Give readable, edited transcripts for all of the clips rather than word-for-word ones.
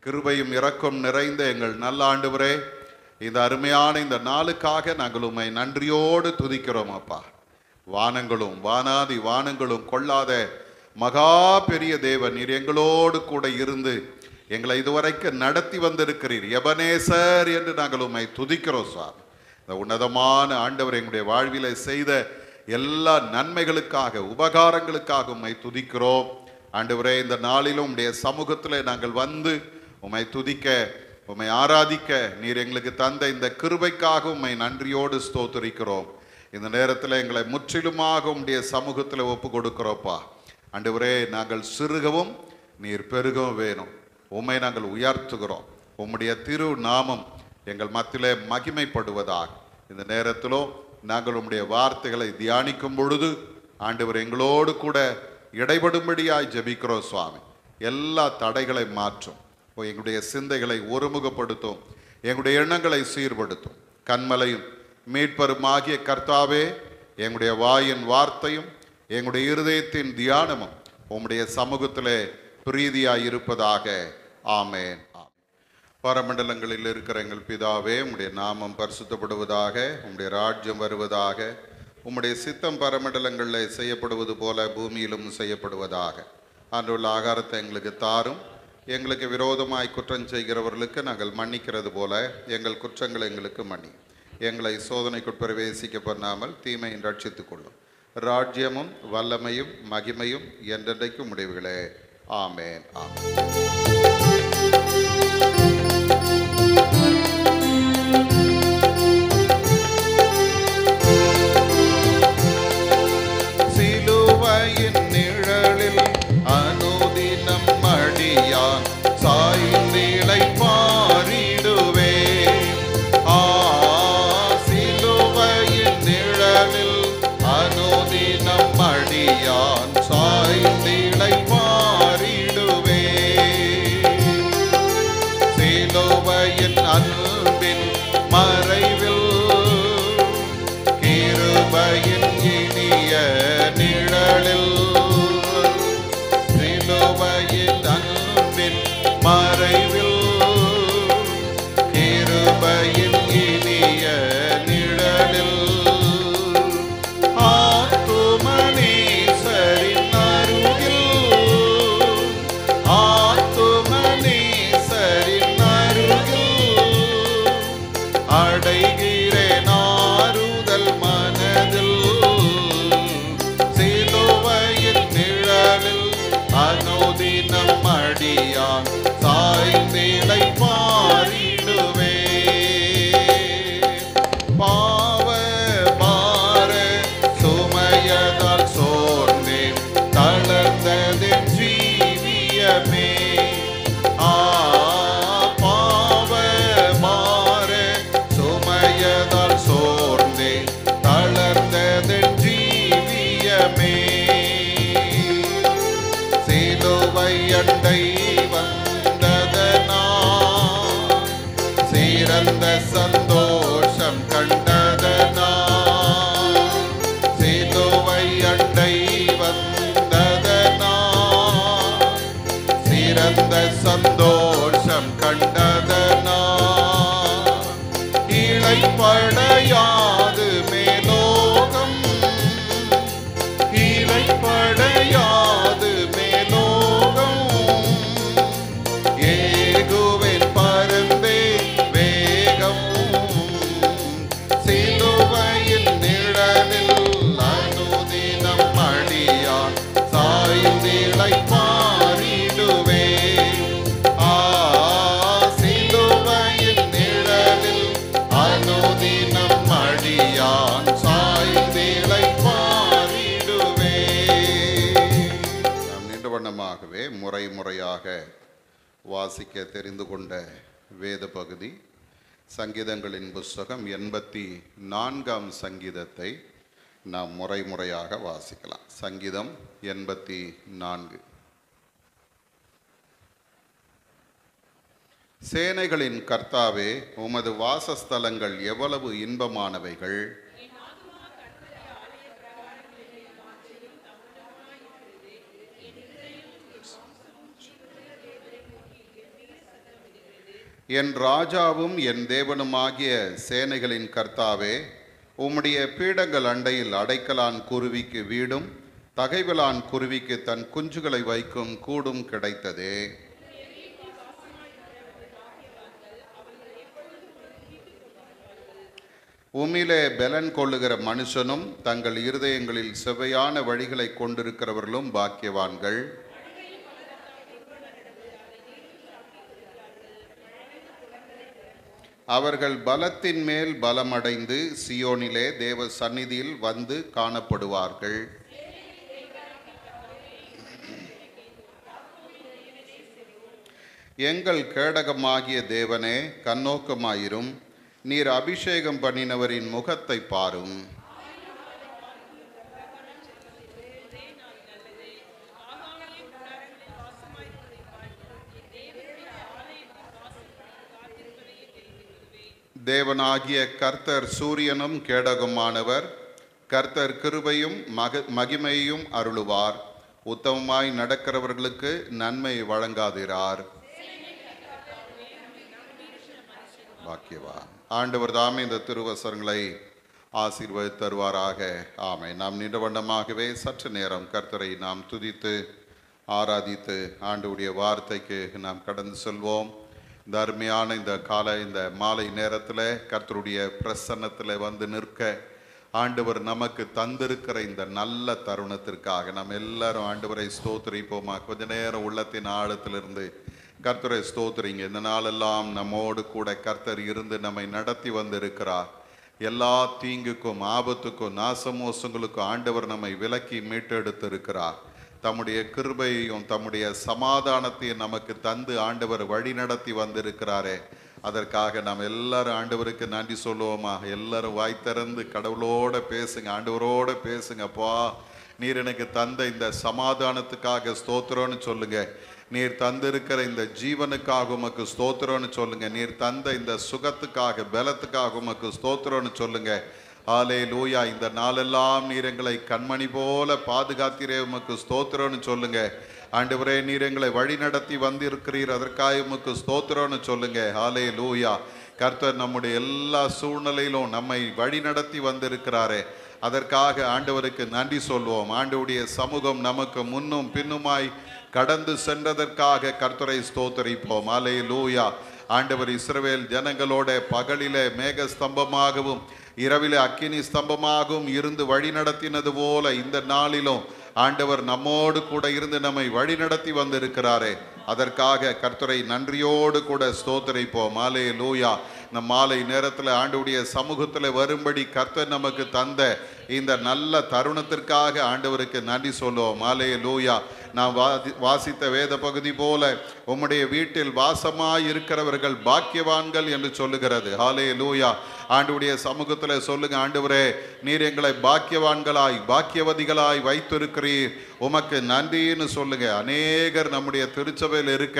கிருபையும் இரக்கம் நிறைந்த எங்கள் நல்ல ஆண்டவரே, இந்த அருமையான இந்த நாளுக்காக நாங்கள் உம்மை நன்றியோடு துதிக்கிறோம் அப்பா. வானங்களும் வானாதி வானங்களும் கொள்ளாத மகா பெரிய தேவன் நீர் எங்களோடு கூட இருந்து எங்களை இதுவரைக்கும் நடத்தி வந்திருக்கிறீர். எபனேசர் என்று நாங்கள் உம்மை துதிக்கிறோம் சார். இந்த உன்னதமான ஆண்டவர் எங்களுடைய வாழ்விலை செய்த எல்லா நன்மைகளுக்காக உபகாரங்களுக்காக உம்மை துதிக்கிறோம் ஆண்டவரே. இந்த நாளிலும் உம்முடைய சமூகத்தில் நாங்கள் வந்து உம்மை துதிக்க உம்மை ஆராதிக்க நீர் எங்களுக்கு தந்த இந்த கிருபைக்காக உம்மை நன்றியோடு ஸ்தோத்திரிக்கிறோம். இந்த நேரத்தில் எங்களை முற்றிலுமாக உம்முடைய சமூகத்தில் ஒப்பு கொடுக்கிறோப்பா ஆண்டவரே. நாங்கள் சிறுகவும் நீர் பெருகவும் வேணும். உம்மை நாங்கள் உயர்த்துகிறோம். உம்முடைய திரு நாமம் எங்கள் மத்தியிலே மகிமைப்படுவதாக. இந்த நேரத்திலும் நாங்கள் உம்முடைய வார்த்தைகளை தியானிக்கும் பொழுது ஆண்டவர் எங்களோடு கூட இடைபடும்படியாய் ஜெபிக்கிறோம் சுவாமி. எல்லா தடைகளை மாற்றும், எங்களுடைய சிந்தைகளை ஒருமுகப்படுத்தும், எங்களுடைய எண்ணங்களை சீர்படுத்தும். கண்மலையும் மீட்பருமாகிய கர்த்தாவே, எங்களுடைய வாயின் வார்த்தையும் எங்களுடைய இருதயத்தின் தியானமும் உம்முடைய சமூகத்திலே பிரீதியாய் இருப்பதாக. ஆமேன். பரமண்டலங்களில் இருக்கிற எங்கள் பிதாவே, உம்முடைய நாமம் பரிசுத்தப்படுவதாக, உம்முடைய ராஜ்யம் வருவதாக, உம்முடைய சித்தம் பரமண்டலங்களில் செய்யப்படுவது போல பூமியிலும் செய்யப்படுவதாக. அன்றுள்ள ஆகாரத்தை எங்களுக்கு தாரும். எங்களுக்கு விரோதமாய் குற்றம் செய்கிறவர்களுக்கு நாங்கள் மன்னிக்கிறது போல எங்கள் குற்றங்களை எங்களுக்கு மன்னி. எங்களை சோதனைக்குட் பிரவேசிக்க பண்ணாமல் தீமையின் ரட்சித்துக் கொள்ளும். ராஜ்யமும் வல்லமையும் மகிமையும் என்றென்றைக்கும் முடிவுகளே. ஆமேன். ஆமேன். சிலுவையின் நிழலில் அனுதினம் அடியான் சாய்ந்திலை பாரிடுவே. சிலுவையின் நிழலில் அனுதினம் அடியான் சாய்ந்திலை பாரிடுவே. சிலுவையின் அன்பின் மறைவில் கிருபையின் இனிய நிழலில், சிலுவையின் அன்பின் மறைவில் கிருபையின் இனிய நிழலில், ஆத்துமனீசரின் அருகில், ஆத்துமனீசரின் அருகில் அடைகிறேன் ஆறுதல் மனதில். சிலுவையின் நிழலில் அனுதினம் அடியான் சாய்ந்திலை பாரிடுவே. பாவ பார சுமையதால் சோர்ந்தேன் தளர்ந்ததின் ஜீவியமே. பாவ பார சுமையதால் சோர்ந்தேன் தளர்ந்ததின் ஜீவியமே. சிலுவை அண்டை வந்ததனால் சிறந்த சந்தோஷம் கண்டதனால், சிலுவை அண்டை வந்ததனால் சிறந்த சந்தோஷம் கண்டதனால், இளைப்படையாது மேலோகம், இளைப்படையாது மேலோகம், ஏகுவேன் பரந்தே வேகம். சிலுவையின் நிழலில் அனுதினம் அடியான் சாய்ந்திலை பாரிடுவே. சிலுவையின் நிழலில் அனுதினம் அடியான் சாய்ந்திலை பாரிடுவே. நாம் நீண்ட வண்ணமாகவே முறை முறையாக வாசிக்க தெரிந்து கொண்ட வேத பகுதி சங்கீதங்களின் புஸ்தகம் 84ஆம் சங்கீதத்தை நாம் முறை முறையாக வாசிக்கலாம். சங்கீதம் 84. சேனைகளின் கர்த்தாவே, உமது வாசஸ்தலங்கள் எவ்வளவு இன்பமானவைகள். என் ராஜாவும் என் தேவனுமாகிய சேனைகளின் கர்த்தாவே, உம்முடைய பீடங்கள் அண்டையில் அடைக்கலான் குருவிக்கு வீடும் தகைவலான் குருவிக்கு தன் குஞ்சுகளை வைக்கும் கூடும் கிடைத்ததே. உம்மிலே பலன் கொள்ளுகிற மனுஷனும் தங்கள் இருதயங்களில் செவ்வையான வழிகளை கொண்டிருக்கிறவர்களும் பாக்கியவான்கள். அவர்கள் பலத்தின் மேல் பலமடைந்து சியோனிலே தேவ சந்நிதியில் வந்து காணப்படுவார்கள். எங்கள் கேடகமாகிய தேவனே, கண்ணோக்கமாயிரும். நீர் அபிஷேகம் பண்ணினவரின் முகத்தை பாரும். தேவனாகிய கர்த்தர் சூரியனும் கேடகமானவர். கர்த்தர் கிருபையும் மகிமையும் அருளுவார். உத்தமமாய் நடக்கிறவர்களுக்கு நன்மை வழங்காதிரார். பாக்கியவா. ஆண்டவர் தாமே இந்த திருவசனங்களை ஆசீர்வதித்து தருவாராக. ஆமை. நாம் நின்றவண்ணமாகவே சற்று நேரம் கர்த்தரை நாம் துதித்து ஆராதித்து ஆண்டவருடைய வார்த்தைக்கு நாம் கடந்து செல்வோம். இந்த அருமையான இந்த மாலை நேரத்தில் கர்த்தருடைய பிரசன்னத்தில் வந்து நிற்க ஆண்டவர் நமக்கு தந்திருக்கிற இந்த நல்ல தருணத்திற்காக நாம் எல்லாரும் ஆண்டவரை ஸ்தோத்திரிப்போமா. கொஞ்ச நேரம் உள்ளத்தின் ஆழத்திலிருந்து கர்த்தரை ஸ்தோத்திரிங்க. இந்த நாளெல்லாம் நம்மோடு கூட கர்த்தர் இருந்து நம்மை நடத்தி வந்திருக்கிறார். எல்லா தீங்குக்கும் ஆபத்துக்கும் நாசமோசங்களுக்கும் ஆண்டவர் நம்மை விலக்கி மீட்டெடுத்திருக்கிறார். தம்முடைய கிருபையையும் தம்முடைய சமாதானத்தையும் நமக்கு தந்து ஆண்டவர் வழி நடத்தி வந்திருக்கிறாரே, அதற்காக நாம் எல்லாரும் ஆண்டவருக்கு நன்றி சொல்லுவோமா. எல்லாரும் வாய் திறந்து கடவுளோட பேசுங்க, ஆண்டவரோட பேசுங்கப்பா. நீர் எனக்கு தந்த இந்த சமாதானத்துக்காக ஸ்தோத்திரம்னு சொல்லுங்க. நீர் தந்திருக்கிற இந்த ஜீவனுக்காக உமக்கு ஸ்தோத்திரம்னு சொல்லுங்க. நீர் தந்த இந்த சுகத்துக்காக பலத்துக்காக உமக்கு ஸ்தோத்திரம்னு சொல்லுங்க. ஹல்லேலூயா. இந்த நாளெல்லாம் நீர் எங்களை கண்மணி போல பாதுகாத்தீரே, உமக்கு ஸ்தோத்திரம்னு சொல்லுங்க. ஆண்டவரே, நீர் எங்களை வழி நடத்தி வந்திருக்கிறீர், அதற்காக உமக்கு ஸ்தோத்திரம்னு சொல்லுங்க. ஹல்லேலூயா. கர்த்தர் நம்முடைய எல்லா சூழ்நிலையிலும் நம்மை வழி நடத்தி வந்திருக்கிறாரே, அதற்காக ஆண்டவருக்கு நன்றி சொல்வோம். ஆண்டவருடைய சமூகம் நமக்கு முன்னும் பின்னுமாய் கடந்து சென்றதற்காக கர்த்தரை ஸ்தோத்தரிப்போம். ஹல்லேலூயா. ஆண்டவர் இஸ்ரவேல் ஜனங்களோட பகலிலே மேக ஸ்தம்பமாகவும் இரவிலே அக்கினி ஸ்தம்பமாகவும் இருந்து வழி நடத்தினது போல இந்த நாளிலும் ஆண்டவர் நம்மோடு கூட இருந்து நம்மை வழி நடத்தி வந்திருக்கிறாரே, அதற்காக கர்த்தரை நன்றியோடு கூட ஸ்தோத்தரிப்போம். ஹல்லேலூயா. நம் மாலை நேரத்தில் ஆண்டவருடைய சமூகத்தில் வரும்படி கர்த்தர் நமக்கு தந்த இந்த நல்ல தருணத்திற்காக ஆண்டவருக்கு நன்றி சொல்லுவோம். ஹல்லேலூயா. நாம் வாசித்த வேத பகுதி போல உம்முடைய வீட்டில் வாசமாய் இருக்கிறவர்கள் பாக்கியவான்கள் என்று சொல்லுகிறது. ஹல்லேலூயா. ஆண்டவருடைய சமூகத்தில் சொல்லுங்க, ஆண்டவரே, நீர் எங்களை பாக்கியவான்களாய் பாக்கியவதிகளாய் வைத்திருக்கிறீர், உமக்கு நன்றின்னு சொல்லுங்க. அநேகர் நம்முடைய திருச்சபையில் இருக்க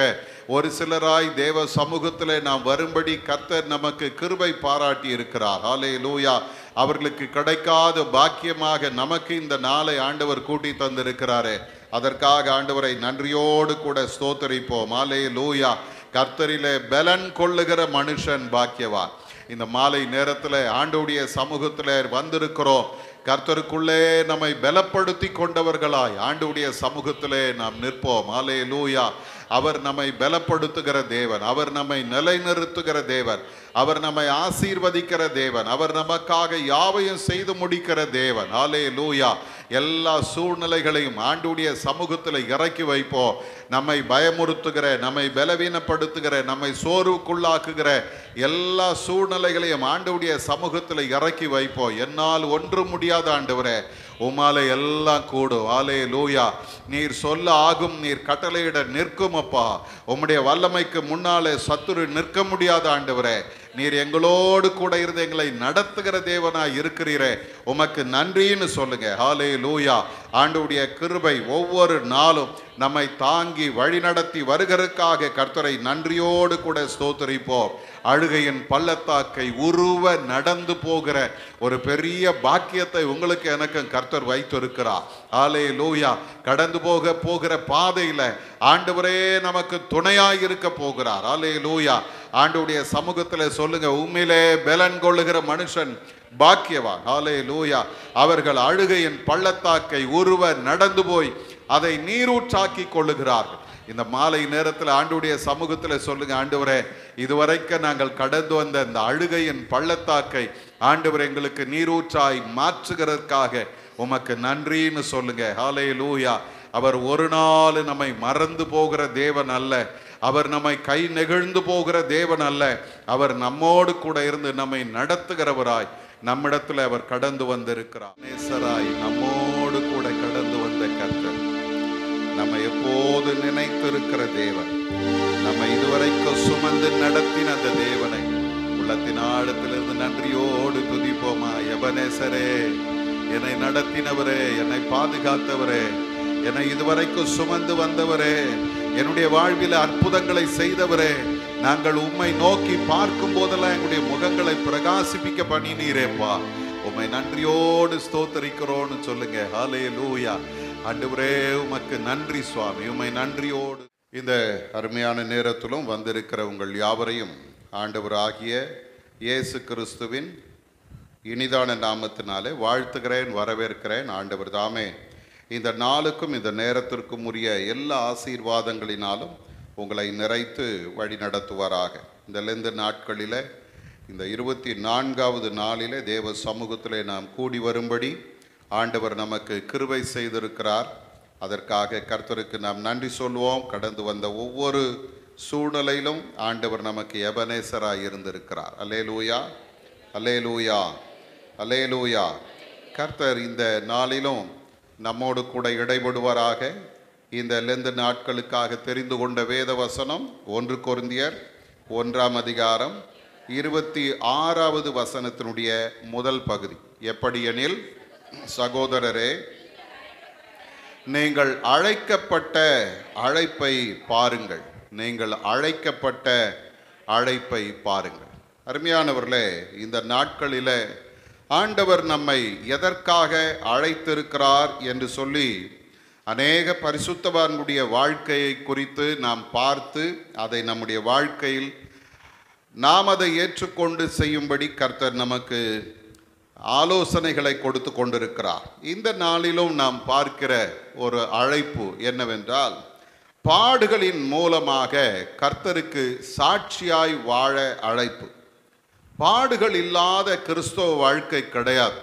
ஒரு சிலராய் தேவ சமூகத்தில் நாம் வரும்படி கர்த்தர் நமக்கு கிருபை பாராட்டி இருக்கிறார். ஹல்லேலூயா. அவர்களுக்கு கிடைக்காத பாக்கியமாக நமக்கு இந்த நாளை ஆண்டவர் கூட்டி தந்திருக்கிறாரே, அதற்காக ஆண்டவரை நன்றியோடு கூட ஸ்தோத்தரிப்போம். ஹல்லேலூயா. கர்த்தரிலே பலன் கொள்ளுகிற மனுஷன் பாக்கியவான். இந்த மாலை நேரத்தில் ஆண்டவருடைய சமூகத்தில் வந்திருக்கிறோம். கர்த்தருக்குள்ளே நம்மை பலப்படுத்தி கொண்டவர்களாய் ஆண்டவருடைய சமூகத்திலே நாம் நிற்போம். ஹல்லேலூயா. அவர் நம்மை பலப்படுத்துகிற தேவன், அவர் நம்மை நிலைநிறுத்துகிற தேவன், அவர் நம்மை ஆசீர்வதிக்கிற தேவன், அவர் நமக்காக யாவையும் செய்து முடிக்கிற தேவன். ஹல்லேலூயா. எல்லா சூழ்நிலைகளையும் ஆண்டவருடைய சமூகத்தில் இறக்கி வைப்போம். நம்மை பயமுறுத்துகிற, நம்மை பலவீனப்படுத்துகிற, நம்மை சோர்வுக்குள்ளாக்குகிற எல்லா சூழ்நிலைகளையும் ஆண்டவருடைய சமூகத்தில் இறக்கி வைப்போம். என்னால் ஒன்று முடியாத ஆண்டவரே, உமால எல்லாம் கூடும். ஹல்லேலூயா. நீர் சொல்ல ஆகும், நீர் கட்டளையிட நிற்கும் அப்பா. உம்முடைய வல்லமைக்கு முன்னாலே சத்துரு நிற்க முடியாத ஆண்டவரே, நீர் எங்களோடு கூட இருந்து எங்களை நடத்துகிற தேவனாய் இருக்கிறீரே, உமக்கு நன்றின்னு சொல்லுங்க. ஹல்லேலூயா. ஆண்டவருடைய கிருபை ஒவ்வொரு நாளும் நம்மை தாங்கி வழிநடத்தி வருகிறதுக்காக கர்த்தரை நன்றியோடு கூட ஸ்தோத்திரிப்போம். அழுகையின் பள்ளத்தாக்கை உருவ நடந்து போகிற ஒரு பெரிய பாக்கியத்தை உங்களுக்கு எனக்கு கர்த்தர் வைத்திருக்கிறார். ஹல்லேலூயா. கடந்து போகிற பாதையில ஆண்டவரே நமக்கு துணையாய் இருக்க போகிறார். ஹல்லேலூயா. ஆண்டவருடைய சமூகத்தில் சொல்லுங்க, உண்மையிலே பலன் கொள்ளுகிற மனுஷன் பாக்கியவான். ஹல்லேலூயா. அவர்கள் அழுகையின் பள்ளத்தாக்கை உருவ நடந்து போய் அதை நீரூற்றாக்கி கொள்ளுகிறார்கள். இந்த மாலை நேரத்தில் ஆண்டவருடைய சமூகத்தில் சொல்லுங்க, ஆண்டவரே இதுவரைக்கும் நாங்கள் கடந்து வந்த இந்த அழுகையின் பள்ளத்தாக்கை ஆண்டவர் எங்களுக்கு நீரூற்றாய் மாற்றுகிறதற்காக உமக்கு நன்றின்னு சொல்லுங்க. ஹல்லேலூயா. அவர் ஒரு நாள் நம்மை மறந்து போகிற தேவன் அல்ல. அவர் நம்மை கை நெகிழ்ந்து போகிற தேவன் அல்ல. அவர் நம்மோடு கூட இருந்து நம்மை நடத்துகிறவராய் நம்மிடத்தில் அவர் கடந்து வந்திருக்கிறார். நேசராய் நம்மோடு கூட கடந்து வந்த கர்த்தர், நம்ம எப்போது நினைத்திருக்கிற தேவன், நம்ம இதுவரைக்கும் சுமந்து நடத்தின அந்த தேவனை உள்ளத்தின் ஆழத்திலிருந்து நன்றியோடு துதிப்போமா. எபனேசரே, என்னை நடத்தினவரே, என்னை பாதுகாத்தவரே, என்னை இதுவரைக்கும் சுமந்து வந்தவரே, என்னுடைய வாழ்வில் அற்புதங்களை செய்தவரே, நாங்கள் உம்மை நோக்கி பார்க்கும் போதெல்லாம் எங்களுடைய முகங்களை பிரகாசிப்பிக்க பண்ணினீரேப்பா. உம்மை நன்றியோடு ஸ்தோத்தரிக்கிறோன்னு சொல்லுங்க. ஹல்லேலூயா. ஆண்டவரே உமக்கு நன்றி சுவாமி, உம்மை நன்றியோடு. இந்த அருமையான நேரத்திலும் வந்திருக்கிற உங்கள் யாவரையும் ஆண்டவர் ஆகிய இயேசு கிறிஸ்துவின் இனிதான நாமத்தினாலே வாழ்த்துகிறேன், வரவேற்கிறேன். ஆண்டவர் தாமே இந்த நாளுக்கும் இந்த நேரத்திற்கும் உரிய எல்லா ஆசீர்வாதங்களினாலும் உங்களை நிறைத்து வழி நடத்துவாராக. இந்த லெந்து நாட்களில் இந்த 24வது நாளிலே தேவ சமூகத்திலே நாம் கூடி வரும்படி ஆண்டவர் நமக்கு கிருபை செய்திருக்கிறார். அதற்காக கர்த்தருக்கு நாம் நன்றி சொல்வோம். கடந்து வந்த ஒவ்வொரு சூழ்நிலையிலும் ஆண்டவர் நமக்கு எபனேசராய் இருந்திருக்கிறார். அல்லேலூயா, அல்லேலூயா, அல்லேலூயா. கர்த்தர் இந்த நாளிலும் நம்மோடு கூட இடைபடுவாராக. இந்த லெந்து நாட்களுக்காக தெரிந்து கொண்ட வேத வசனம் 1 கொரிந்தியர் 1ஆம் அதிகாரம் 26வது வசனத்தினுடைய முதல் பகுதி. எப்படியெனில், சகோதரரே, நீங்கள் அழைக்கப்பட்ட அழைப்பை பாருங்கள். நீங்கள் அழைக்கப்பட்ட அழைப்பை பாருங்கள். அருமையானவர்களே, இந்த நாட்களில் ஆண்டவர் நம்மை எதற்காக அழைத்திருக்கிறார் என்று சொல்லி அநேக பரிசுத்தவான்களுடைய வாழ்க்கையை குறித்து நாம் பார்த்து அதை நம்முடைய வாழ்க்கையில் நாம் அதை ஏற்றுக்கொண்டு செய்யும்படி கர்த்தர் நமக்கு ஆலோசனைகளை கொடுத்து கொண்டிருக்கிறார். இந்த நாளிலும் நாம் பார்க்கிற ஒரு அழைப்பு என்னவென்றால், பாடுகளின் மூலமாக கர்த்தருக்கு சாட்சியாய் வாழ அழைப்பு. பாடுகள் இல்லாத கிறிஸ்தவ வாழ்க்கை கிடையாது.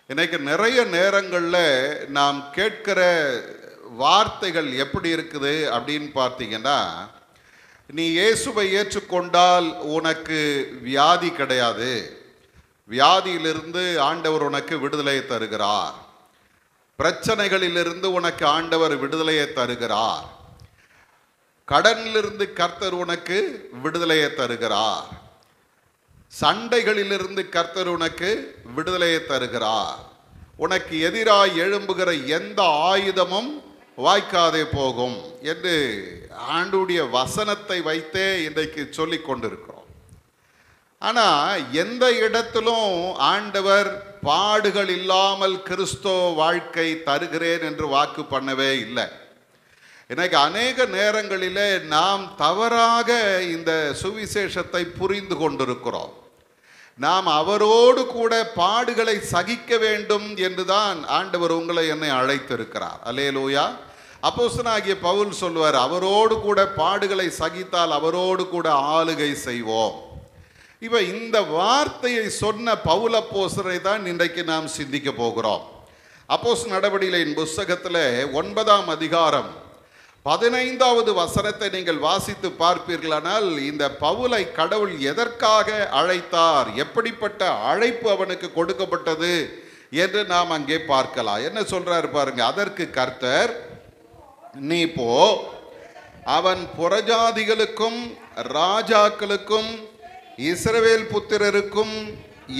இன்னைக்கு நிறைய நேரங்களில் நாம் கேட்கிற வார்த்தைகள் எப்படி இருக்குது அப்படின்னு பார்த்தீங்கன்னா, நீ இயேசுவை ஏற்றுக்கொண்டால் உனக்கு வியாதி கிடையாது, வியாதியிலிருந்து ஆண்டவர் உனக்கு விடுதலையை தருகிறார், பிரச்சனைகளிலிருந்து உனக்கு ஆண்டவர் விடுதலையை தருகிறார், கடனிலிருந்து கர்த்தர் உனக்கு விடுதலையை தருகிறார், சண்டைகளிலிருந்து கர்த்தர் உனக்கு விடுதலையை தருகிறார், உனக்கு எதிராய் எழும்புகிற எந்த ஆயுதமும் வாய்க்காதே போகும் என்று ஆண்டவருடைய வசனத்தை வைத்தே இன்றைக்கு சொல்லி கொண்டிருக்கிறோம். ஆனால் எந்த இடத்திலும் ஆண்டவர் பாடுகள் இல்லாமல் கிறிஸ்தவ வாழ்க்கை தருகிறேன் என்று வாக்கு பண்ணவே இல்லை. இன்னைக்கு அநேக நேரங்களிலே நாம் தவறாக இந்த சுவிசேஷத்தை புரிந்து கொண்டிருக்கிறோம். நாம் அவரோடு கூட பாடுகளை சகிக்க வேண்டும் என்றுதான் ஆண்டவர் உங்களை என்னை அழைத்திருக்கிறார். அல்லேலூயா. அப்போஸ்தலனாகிய பவுல் சொல்வார், அவரோடு கூட பாடுகளை சகித்தால் அவரோடு கூட ஆளுகை செய்வோம். இந்த வார்த்தையை சொன்ன பவுல் அப்போஸ்தலரை தான் இன்றைக்கு நாம் சிந்திக்க போகிறோம். அப்போஸ்தலர் நடவடிக்கைகளின் புத்தகத்தில் 9ஆம் அதிகாரம் 15வது வசனத்தை நீங்கள் வாசித்து பார்ப்பீர்களானால், இந்த பவுலை கடவுள் எதற்காக அழைத்தார், எப்படிப்பட்ட அழைப்பு அவனுக்கு கொடுக்கப்பட்டது என்று நாம் அங்கே பார்க்கலாம். என்ன சொல்றாரு பாருங்க. அதற்கு கர்த்தர், நீ போ, அவன் புறஜாதிகளுக்கும் ராஜாக்களுக்கும் இஸ்ரவேல் புத்திரருக்கும்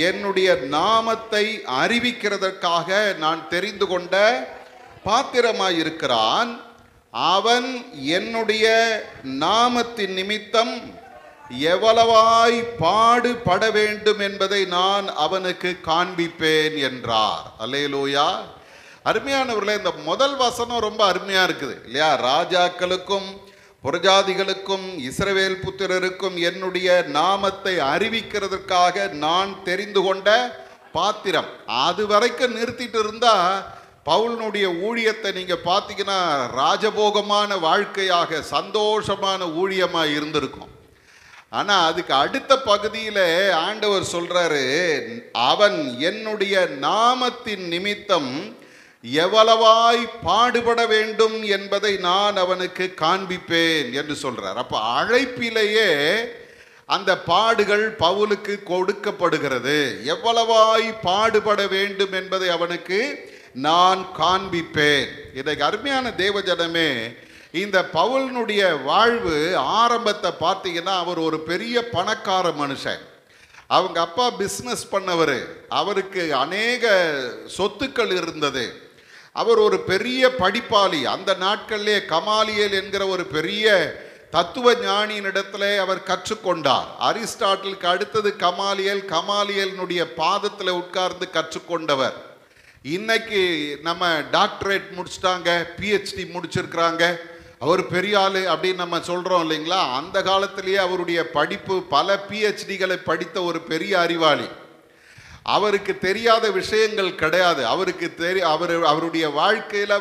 என்னுடைய நாமத்தை அறிவிக்கிறதற்காக நான் தெரிந்து கொண்ட பாத்திரமாயிருக்கிறான். அவன் என்னுடைய நாமத்தின் நிமித்தம் எவ்வளவாய் பாடுபட வேண்டும் என்பதை நான் அவனுக்கு காண்பிப்பேன் என்றார். அல்லேலூயா. அருமையானவர்களே, இந்த முதல் வசனம் ரொம்ப அருமையா இருக்குது இல்லையா? ராஜாக்களுக்கும் புரஜாதிகளுக்கும் இஸ்ரவேல் புத்திரருக்கும் என்னுடைய நாமத்தை அறிவிக்கிறதுக்காக நான் தெரிந்து கொண்ட பாத்திரம். அது வரைக்கும் நிறுத்திட்டு இருந்தா பவுலினுடைய ஊழியத்தை நீங்க பார்த்தீங்கன்னா ராஜபோகமான வாழ்க்கையாக சந்தோஷமான ஊழியமா இருந்திருக்கும். ஆனா அதுக்கு அடுத்த பகுதியில ஆண்டவர் சொல்றாரு, அவன் என்னுடைய நாமத்தின் நிமித்தம் எவ்வளவாய் பாடுபட வேண்டும் என்பதை நான் அவனுக்கு காண்பிப்பேன் என்று சொல்றார். அப்ப அழைப்பிலேயே அந்த பாடுகள் பவுலுக்கு கொடுக்கப்படுகிறது. எவ்வளவாய் பாடுபட வேண்டும் என்பதை அவனுக்கு நான் காண்பிப்பேன். இன்றைக்கு அருமையான தேவஜனமே, இந்த பவுலினுடைய வாழ்வு ஆரம்பத்தை பார்த்தீங்கன்னா, அவர் ஒரு பெரிய பணக்கார மனுஷன். அவங்க அப்பா பிஸ்னஸ் பண்ணவர், அவருக்கு அநேக சொத்துக்கள் இருந்தது. அவர் ஒரு பெரிய படிப்பாளி. அந்த நாட்களிலே கமாலியல் என்கிற ஒரு பெரிய தத்துவ ஞானியினிடத்தில் அவர் கற்றுக்கொண்டார். அரிஸ்டாட்டிலுக்கு அடுத்தது கமாலியல். கமாலியலினுடைய பாதத்தில் உட்கார்ந்து கற்றுக்கொண்டவர். இன்னைக்கு நம்ம டாக்டரேட் முடிச்சிட்டாங்க, பிஹெச்டி முடிச்சிருக்கிறாங்க, அவர் பெரிய ஆளு அப்படின்னு நம்ம சொல்றோம் இல்லைங்களா? அந்த காலத்திலேயே அவருடைய படிப்பு, பல பிஹெச்டிகளை படித்த ஒரு பெரிய அறிவாளி. அவருக்கு தெரியாத விஷயங்கள் கிடையாது. அவருக்கு அவருடைய வாழ்க்கையில்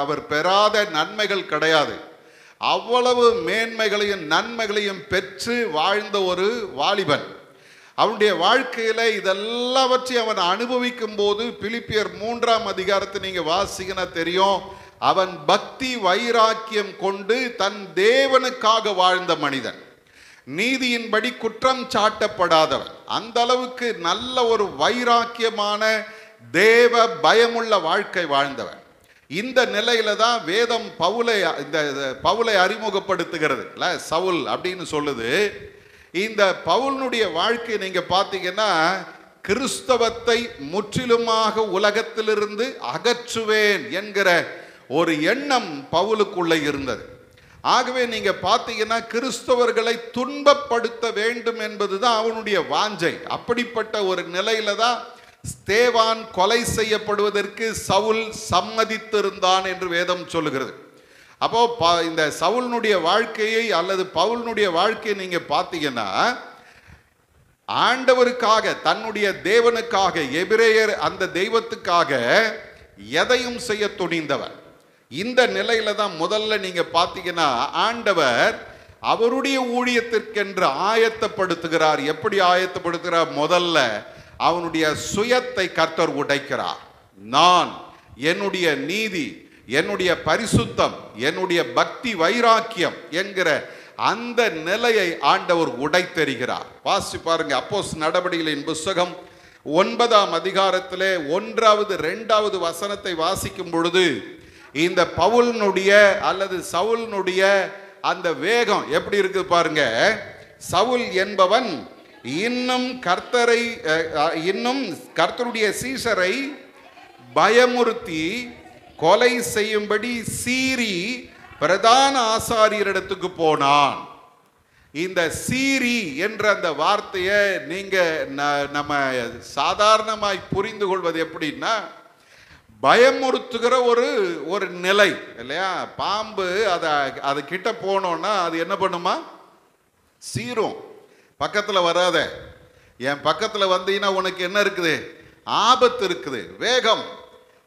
அவர் பெறாத நன்மைகள் கிடையாது. அவ்வளவு மேன்மைகளையும் நன்மைகளையும் பெற்று வாழ்ந்த ஒரு வாலிபன். அவனுடைய வாழ்க்கையில இதெல்லாவற்றையும் அவன் அனுபவிக்கும் போது, பிலிப்பியர் 3ஆம் அதிகாரத்தை நீங்க வாசிங்கன்னா தெரியும், அவன் பக்தி வைராக்கியம் கொண்டு தன் தேவனுக்காக வாழ்ந்த மனிதன், நீதியின்படி குற்றம் சாட்டப்படாதவன். அந்த அளவுக்கு நல்ல ஒரு வைராக்கியமான தேவ பயமுள்ள வாழ்க்கை வாழ்ந்தவன். இந்த நிலையில தான் வேதம் பவுலை அறிமுகப்படுத்துகிறது. சவுல் அப்படின்னு சொல்லுது. இந்த பவுலினுடைய வாழ்க்கை நீங்க பார்த்தீங்கன்னா, கிறிஸ்தவத்தை முற்றிலுமாக உலகத்திலிருந்து அகற்றுவேன் என்கிற ஒரு எண்ணம் பவுலுக்குள்ள இருந்தது. ஆகவே நீங்க பார்த்தீங்கன்னா, கிறிஸ்தவர்களை துன்பப்படுத்த வேண்டும் என்பதுதான் அவனுடைய வாஞ்சை. அப்படிப்பட்ட ஒரு நிலையில தான் ஸ்தேவான் கொலை செய்யப்படுவதற்கு சவுல் சம்மதித்திருந்தான் என்று வேதம் சொல்லுகிறது. அப்போ இந்த சவுலினுடைய வாழ்க்கையை அல்லது பவுலினுடைய வாழ்க்கையை நீங்க பார்த்தீங்கன்னா, ஆண்டவருக்காக, தன்னுடைய தேவனுக்காக, எபிரேயர் அந்த தெய்வத்துக்காக எதையும் செய்ய துணிந்தவர். இந்த நிலையில தான் முதல்ல நீங்க பார்த்தீங்கன்னா, ஆண்டவர் அவருடைய ஊழியத்திற்கென்று ஆயத்தப்படுத்துகிறார். எப்படி ஆயத்தப்படுத்துகிறார்? முதல்ல அவனுடைய சுயத்தை கர்த்தர் உடைக்கிறார். நான், என்னுடைய நீதி, என்னுடைய பரிசுத்தம், என்னுடைய பக்தி வைராக்கியம் என்கிற அந்த நிலையை ஆண்டவர் உடைத்தெறிகிறார். வாசி பாருங்க, அப்போஸ்தலர் நடபடிகளின் புத்தகம் 9ஆம் அதிகாரத்திலே 1வது 2வது வசனத்தை வாசிக்கும் பொழுது, இந்த பவுலினுடைய அல்லது சவுலினுடைய அந்த வேகம் எப்படி இருக்கு பாருங்க. சவுல் என்பவன் இன்னும் கர்த்தருடைய சீஷரை பயமுறுத்தி கொலை செய்யும்படி சீறி பிரதான ஆசாரியரிடத்துக்கு போனான். இந்த சீரி என்ற அந்த வார்த்தையை நீங்க நம்ம சாதாரணமாய் புரிந்து கொள்வது எப்படின்னா, பயமுறுத்துகிற ஒரு நிலை இல்லையா? பாம்பு அது கிட்ட போனோம்னா அது என்ன பண்ணுமா? சீரும். பக்கத்துல வராத, என் பக்கத்துல வந்தீங்கன்னா உனக்கு என்ன இருக்குது? ஆபத்து இருக்குது, வேகம்.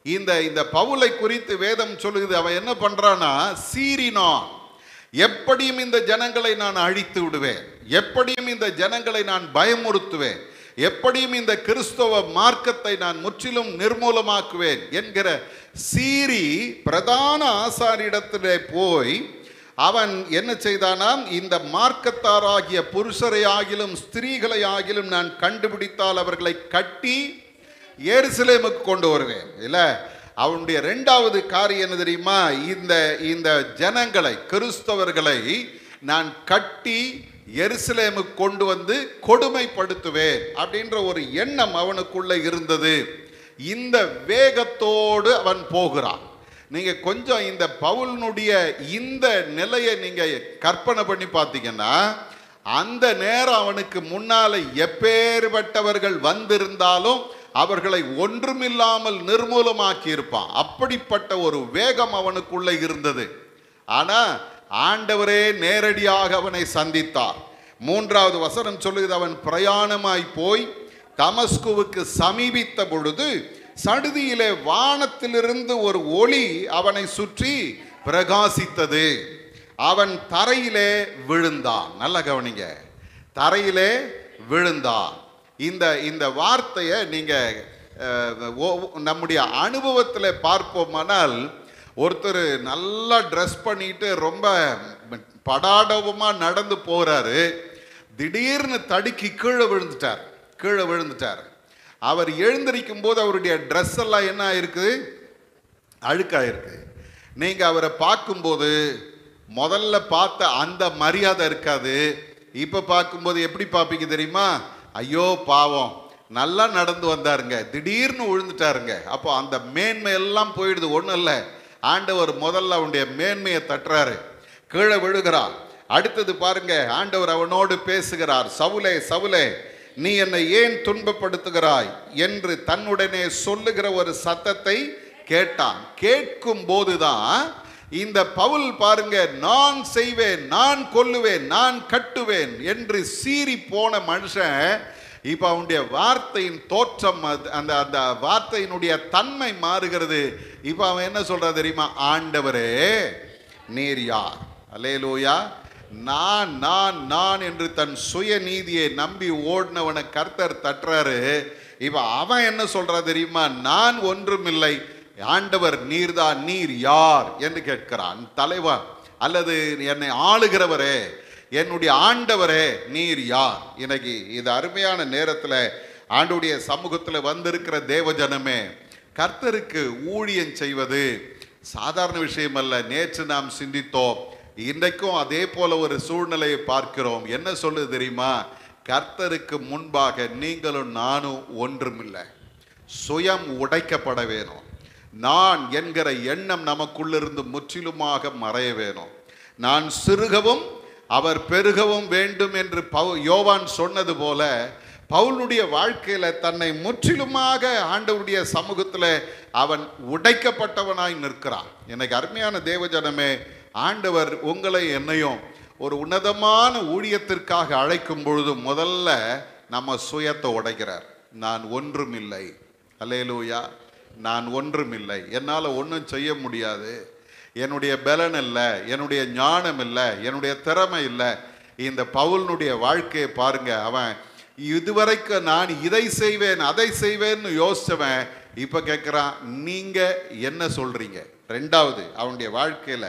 இந்த பவுலை குறித்து வேதம் சொல்லுகிறது. அவன் என்ன பண்றானா, சீறினான். எப்படியும் இந்த ஜனங்களை நான் அழித்து விடுவேன், எப்படியும் இந்த ஜனங்களை நான் பயமுறுத்துவேன், எப்படியும் இந்த கிறிஸ்தவ மார்க்கத்தை நான் முற்றிலும் நிர்மூலமாக்குவேன் என்கிற சீரி பிரதான ஆசாரியிடத்திலே போய் அவன் என்ன செய்தானாம்? இந்த மார்க்கத்தாராகிய புருஷரை ஆகிலும் ஸ்திரீகளை ஆகிலும் நான் கண்டுபிடித்தால் அவர்களை கட்டி எருசலேமுக்கு கொண்டு வருவேன். இல்ல, அவனுடைய 2வது காரியம் என்ன தெரியுமா? இந்த ஜனங்களை, கிறிஸ்தவர்களை நான் கட்டி எருசலேமுக்கு கொண்டு வந்து கொடுமைப்படுத்துவேன் அப்படின்ற ஒரு எண்ணம் அவனுக்குள்ள இருந்தது. இந்த வேகத்தோடு அவன் போகிறான். நீங்க கொஞ்சம் இந்த பவுலினுடைய இந்த நிலையை நீங்க கற்பனை பண்ணி பார்த்தீங்கன்னா, அந்த நேரம் அவனுக்கு முன்னால எப்பேற்பட்டவர்கள் வந்திருந்தாலும் அவர்களை ஒன்றுமில்லாமல் நிர்மூலமாக்கி இருப்பான். அப்படிப்பட்ட ஒரு வேகம் அவனுக்குள்ள இருந்தது. ஆனா ஆண்டவரே நேரடியாக அவனை சந்தித்தார். 3வது வசனம் சொல்லுகிறது, அவன் பிரயாணமாய் போய் தமஸ்குவுக்கு சமீபித்த பொழுது சடுதியிலே வானத்திலிருந்து ஒரு ஒளி அவனை சுற்றி பிரகாசித்தது. அவன் தரையிலே விழுந்தான். நல்ல கவனிங்க, தரையிலே விழுந்தான். இந்த வார்த்தையை நீங்க நம்முடைய அனுபவத்தில் பார்ப்போமானால், ஒருத்தர் நல்லா ட்ரெஸ் பண்ணிட்டு ரொம்ப படாடவமாக நடந்து போறாரு, திடீர்னு தடுக்கி கீழே விழுந்துட்டார். அவர் எழுந்திருக்கும் போது அவருடைய ட்ரெஸ் எல்லாம் என்ன ஆயிருக்கு? அழுக்காயிருக்கு. நீங்க அவரை பார்க்கும்போது முதல்ல பார்த்த அந்த மரியாதை இருக்காது. இப்ப பார்க்கும்போது எப்படி பார்ப்பீங்க தெரியுமா? ஐயோ பாவம், நல்லா நடந்து வந்தாருங்க, திடீர்னு விழுந்துட்டாருங்க. அப்போ அந்த மேன்மை எல்லாம் போயிடுது. ஒன்றும் இல்லை, ஆண்டவர் முதல்ல அவனுடைய மேன்மையை தட்டுறாரு, கீழே விழுகிறார். அடுத்தது பாருங்க, ஆண்டவர் அவனோடு பேசுகிறார். சவுலே சவுலே, நீ என்னை ஏன் துன்பப்படுத்துகிறாய் என்று தன்னுடனே சொல்லுகிற ஒரு சத்தத்தை கேட்டான். கேட்கும் போதுதான் இந்த பவுல் பாருங்க, நான் செய்வேன், நான் கொல்லுவேன், நான் கட்டுவேன் என்று சீறி போன மனுஷன் இப்ப அவனுடைய வார்த்தையின் தோற்றம், அந்த அந்த வார்த்தையினுடைய தன்மை மாறுகிறது. இப்ப அவன் என்ன சொல்றான் தெரியுமா? ஆண்டவரே நீர் யார்? அல்லேலூயா. நான் நான் நான் என்று தன் சுய நீதியை நம்பி ஓடினவனை கர்த்தர் தட்டுறாரு. இப்ப அவன் என்ன சொல்றா தெரியுமா? நான் ஒன்றுமில்லை, ஆண்டவர் நீர்தான், நீர் யார் என்று கேட்கிறான். தலைவர் அல்லது என்னை ஆளுகிறவரே, என்னுடைய ஆண்டவரே, நீர் யார்? இன்னைக்கு இது அருமையான நேரத்தில் ஆண்டவருடைய சமூகத்தில் வந்திருக்கிற தேவஜனமே, கர்த்தருக்கு ஊழியம் செய்வது சாதாரண விஷயம் அல்ல. நேற்று நாம் சிந்தித்தோம், இன்றைக்கும் அதே போல ஒரு சூழ்நிலையை பார்க்கிறோம். என்ன சொல்லுது தெரியுமா? கர்த்தருக்கு முன்பாக நீங்களும் நானும் ஒன்றுமில்லை. சுயம் உடைக்கப்பட வேணும். நான் என்கிற எண்ணம் நமக்குள்ளிருந்து முற்றிலுமாக மறைய வேணும். நான் சிறுகவும் அவர் பெருகவும் வேண்டும் என்று யோவான் சொன்னது போல, பவுலுடைய வாழ்க்கையில தன்னை முற்றிலுமாக ஆண்டவருடைய சமூகத்தில் அவன் உடைக்கப்பட்டவனாய் நிற்கிறான். எனக்கு அருமையான தேவஜனமே, ஆண்டவர் உங்களை என்னையும் ஒரு உன்னதமான ஊழியத்திற்காக அழைக்கும் பொழுது முதல்ல நம்ம சுயத்தை உடைக்கிறார். நான் ஒன்றுமில்லை. அல்லேலூயா. நான் ஒன்றுமில்லை, என்னால் ஒன்றும் செய்ய முடியாது, என்னுடைய பலன் இல்லை, என்னுடைய ஞானம் இல்லை, என்னுடைய திறமை இல்லை. இந்த பவுலினுடைய வாழ்க்கையை பாருங்க. அவன் இதுவரைக்கும் நான் இதை செய்வேன் அதை செய்வேன்னு யோசிச்சவன் இப்ப கேட்கிறான், நீங்க என்ன சொல்றீங்க? 2வது அவனுடைய வாழ்க்கையில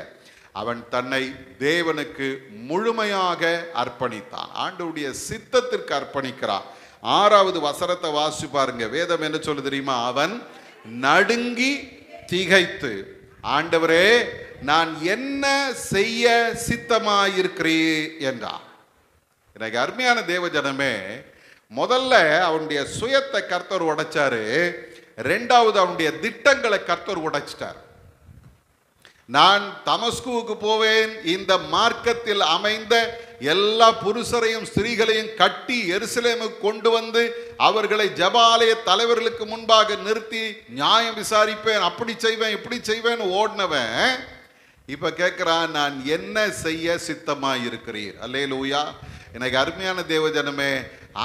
அவன் தன்னை தேவனுக்கு முழுமையாக அர்ப்பணித்தான். ஆண்டவருடைய சித்தத்திற்கு அர்ப்பணிக்கிறான். 6வது வசனத்தை வாசி பாருங்க. வேதம் என்ன சொல்லு தெரியுமா? அவன் நடுங்கி திகைத்து, ஆண்டவரே நான் என்ன செய்ய சித்தமாயிருக்கிறீர் என்றான். எனக்கு அருமையான தேவஜனமே, முதல்ல அவனுடைய சுயத்தை கர்த்தர் உடைச்சாரு. 2வது அவனுடைய திட்டங்களை கர்த்தர் உடைச்சிட்டார். நான் தமஸ்குவுக்கு போவேன், இந்த மார்க்கத்தில் அமைந்த எல்லா புருஷரையும் ஸ்திரீகளையும் கட்டி எருசலேமுக்கு கொண்டு வந்து அவர்களை ஜெபாலய தலைவர்களுக்கு முன்பாக நிறுத்தி நியாயம் விசாரிப்பேன், அப்படி செய்வேன் இப்படி செய்வேன் ஓடினவன் இப்ப கேட்கிறான், நான் என்ன செய்ய சித்தமாய் இருக்கிறீர்? அல்லேலூயா. எனக்கு அருமையான தேவஜனமே,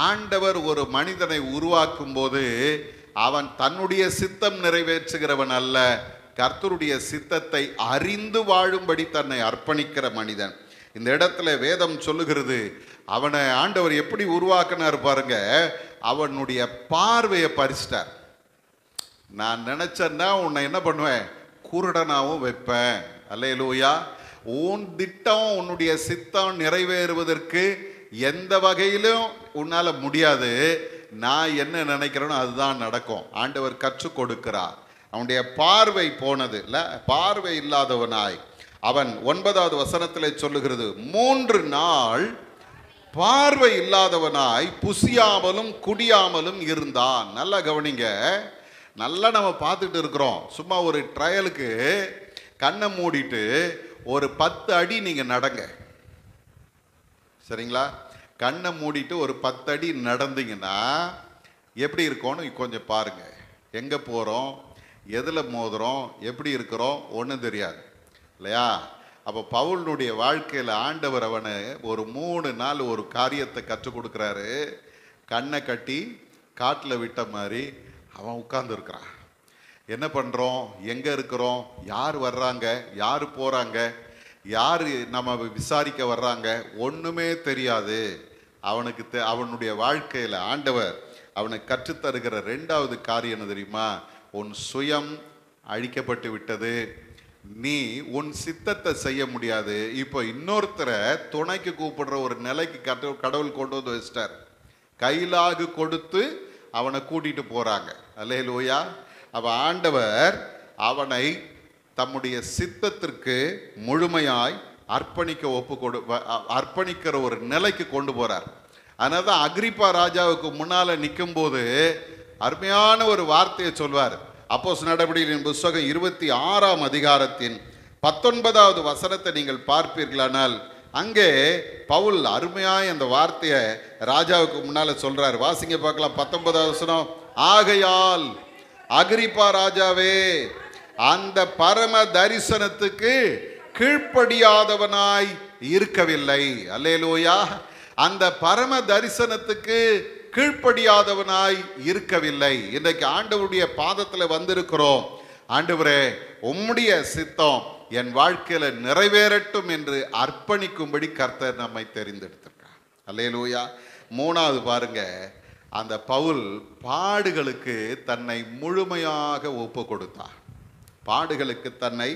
ஆண்டவர் ஒரு மனிதனை உருவாக்கும் போது அவன் தன்னுடைய சித்தம் நிறைவேற்றுகிறவன் அல்ல, கர்த்தருடைய சித்தத்தை அறிந்து வாழும்படி தன்னை அர்ப்பணிக்கிற மனிதன். இந்த இடத்துல வேதம் சொல்லுகிறது, அவனை ஆண்டவர் எப்படி உருவாக்கினார் பாருங்க. அவனுடைய பார்வையை பறிச்சிட்டார். நான் நினைச்சேன்னா உன்னை என்ன பண்ணுவேன்? குருடனாவும் வைப்பேன். அல்லேலூயா. உன் திட்டம் உன்னுடைய சித்தம் நிறைவேறுவதற்கு எந்த வகையிலும் உன்னால முடியாது. நான் என்ன நினைக்கிறேனோ அதுதான் நடக்கும். ஆண்டவர் கற்றுக் கொடுக்கிறார். அவனுடைய பார்வை போனது இல்ல, பார்வை இல்லாதவனாய் அவன் 9வது வசனத்தில் சொல்லுகிறது, 3 நாள் பார்வை இல்லாதவனாய் புசியாமலும் குடியாமலும் இருந்தான். நல்லா கவனிங்க. நல்லா நம்ம பார்த்துட்டு இருக்கிறோம். சும்மா ஒரு ட்ரையலுக்கு கண்ணை மூடிட்டு ஒரு 10 அடி நீங்க நடங்க. சரிங்களா? கண்ணை மூடிட்டு ஒரு 10 அடி நடந்தீங்கன்னா எப்படி இருக்கும்னு கொஞ்சம் பாருங்க. எங்க போறோம், எதுல மோதுறோம், எப்படி இருக்கிறோம் ஒன்றும் தெரியாது இல்லையா? அப்போ பவுலினுடைய வாழ்க்கையில் ஆண்டவர் அவனை ஒரு 3 நாள் ஒரு காரியத்தை கற்றுக் கொடுக்குறாரு. கண்ணை கட்டி காட்டில் விட்ட மாதிரி அவன் உட்கார்ந்துருக்கிறான். என்ன பண்ணுறோம், எங்கே இருக்கிறோம், யார் வர்றாங்க, யார் போகிறாங்க, யார் நம்ம விசாரிக்க வர்றாங்க ஒன்றுமே தெரியாது அவனுக்கு. அவனுடைய வாழ்க்கையில் ஆண்டவர் அவனுக்கு கற்றுத்தருகிற 2வது காரியம் என்ன தெரியுமா? உன் சுயம் அழிக்கப்பட்டு விட்டது, நீ உன் சித்தத்தை செய்ய முடியாது. இப்போ இன்னொருத்தரை துணைக்கு கூப்பிடுற ஒரு நிலைக்கு கடவுள் கொண்டு வந்து வச்சிட்டார். கைலாகு கொடுத்து அவனை கூட்டிட்டு போறாங்க. அல்லேலூயா. அவ ஆண்டவர் அவனை தம்முடைய சித்தத்திற்கு முழுமையாய் அர்ப்பணிக்கிற ஒரு நிலைக்கு கொண்டு போறார். அதனால தான் அகிரிப்பா ராஜாவுக்கு முன்னால நிற்கும் போது அருமையான ஒரு வார்த்தையை சொல்வார். அப்போஸ்தலர் நடபடிகளின் புத்தகம் 26ஆம் அதிகாரத்தின் 19வது வசனத்தை நீங்கள் பார்ப்பீர்களானால் அங்கே பவுல் அருமையாய் அந்த வார்த்தையை ராஜாவுக்கு முன்னால சொல்றார். வாசிங்க பார்க்கலாம். 19வது வசனம். ஆகையால் அகிரிப்பா ராஜாவே, அந்த பரம தரிசனத்துக்கு கீழ்ப்படியாதவனாய் இருக்கவில்லை. அல்லேலூயா. அந்த பரம தரிசனத்துக்கு கீழ்ப்படியாதவனாய் இருக்கவில்லை. இன்றைக்கு ஆண்டவருடைய பாதத்தில் வந்திருக்கிறோம். ஆண்டவரே, உம்முடைய சித்தம் என் வாழ்க்கையில நிறைவேறட்டும் என்று அர்ப்பணிக்கும்படி கர்த்தர் நம்மை தெரிந்தெடுத்திருக்கார். அல்லேலூயா. 3வது பாருங்க, அந்த பவுல் பாடுகளுக்கு தன்னை முழுமையாக ஒப்பு கொடுத்தார். பாடுகளுக்கு தன்னை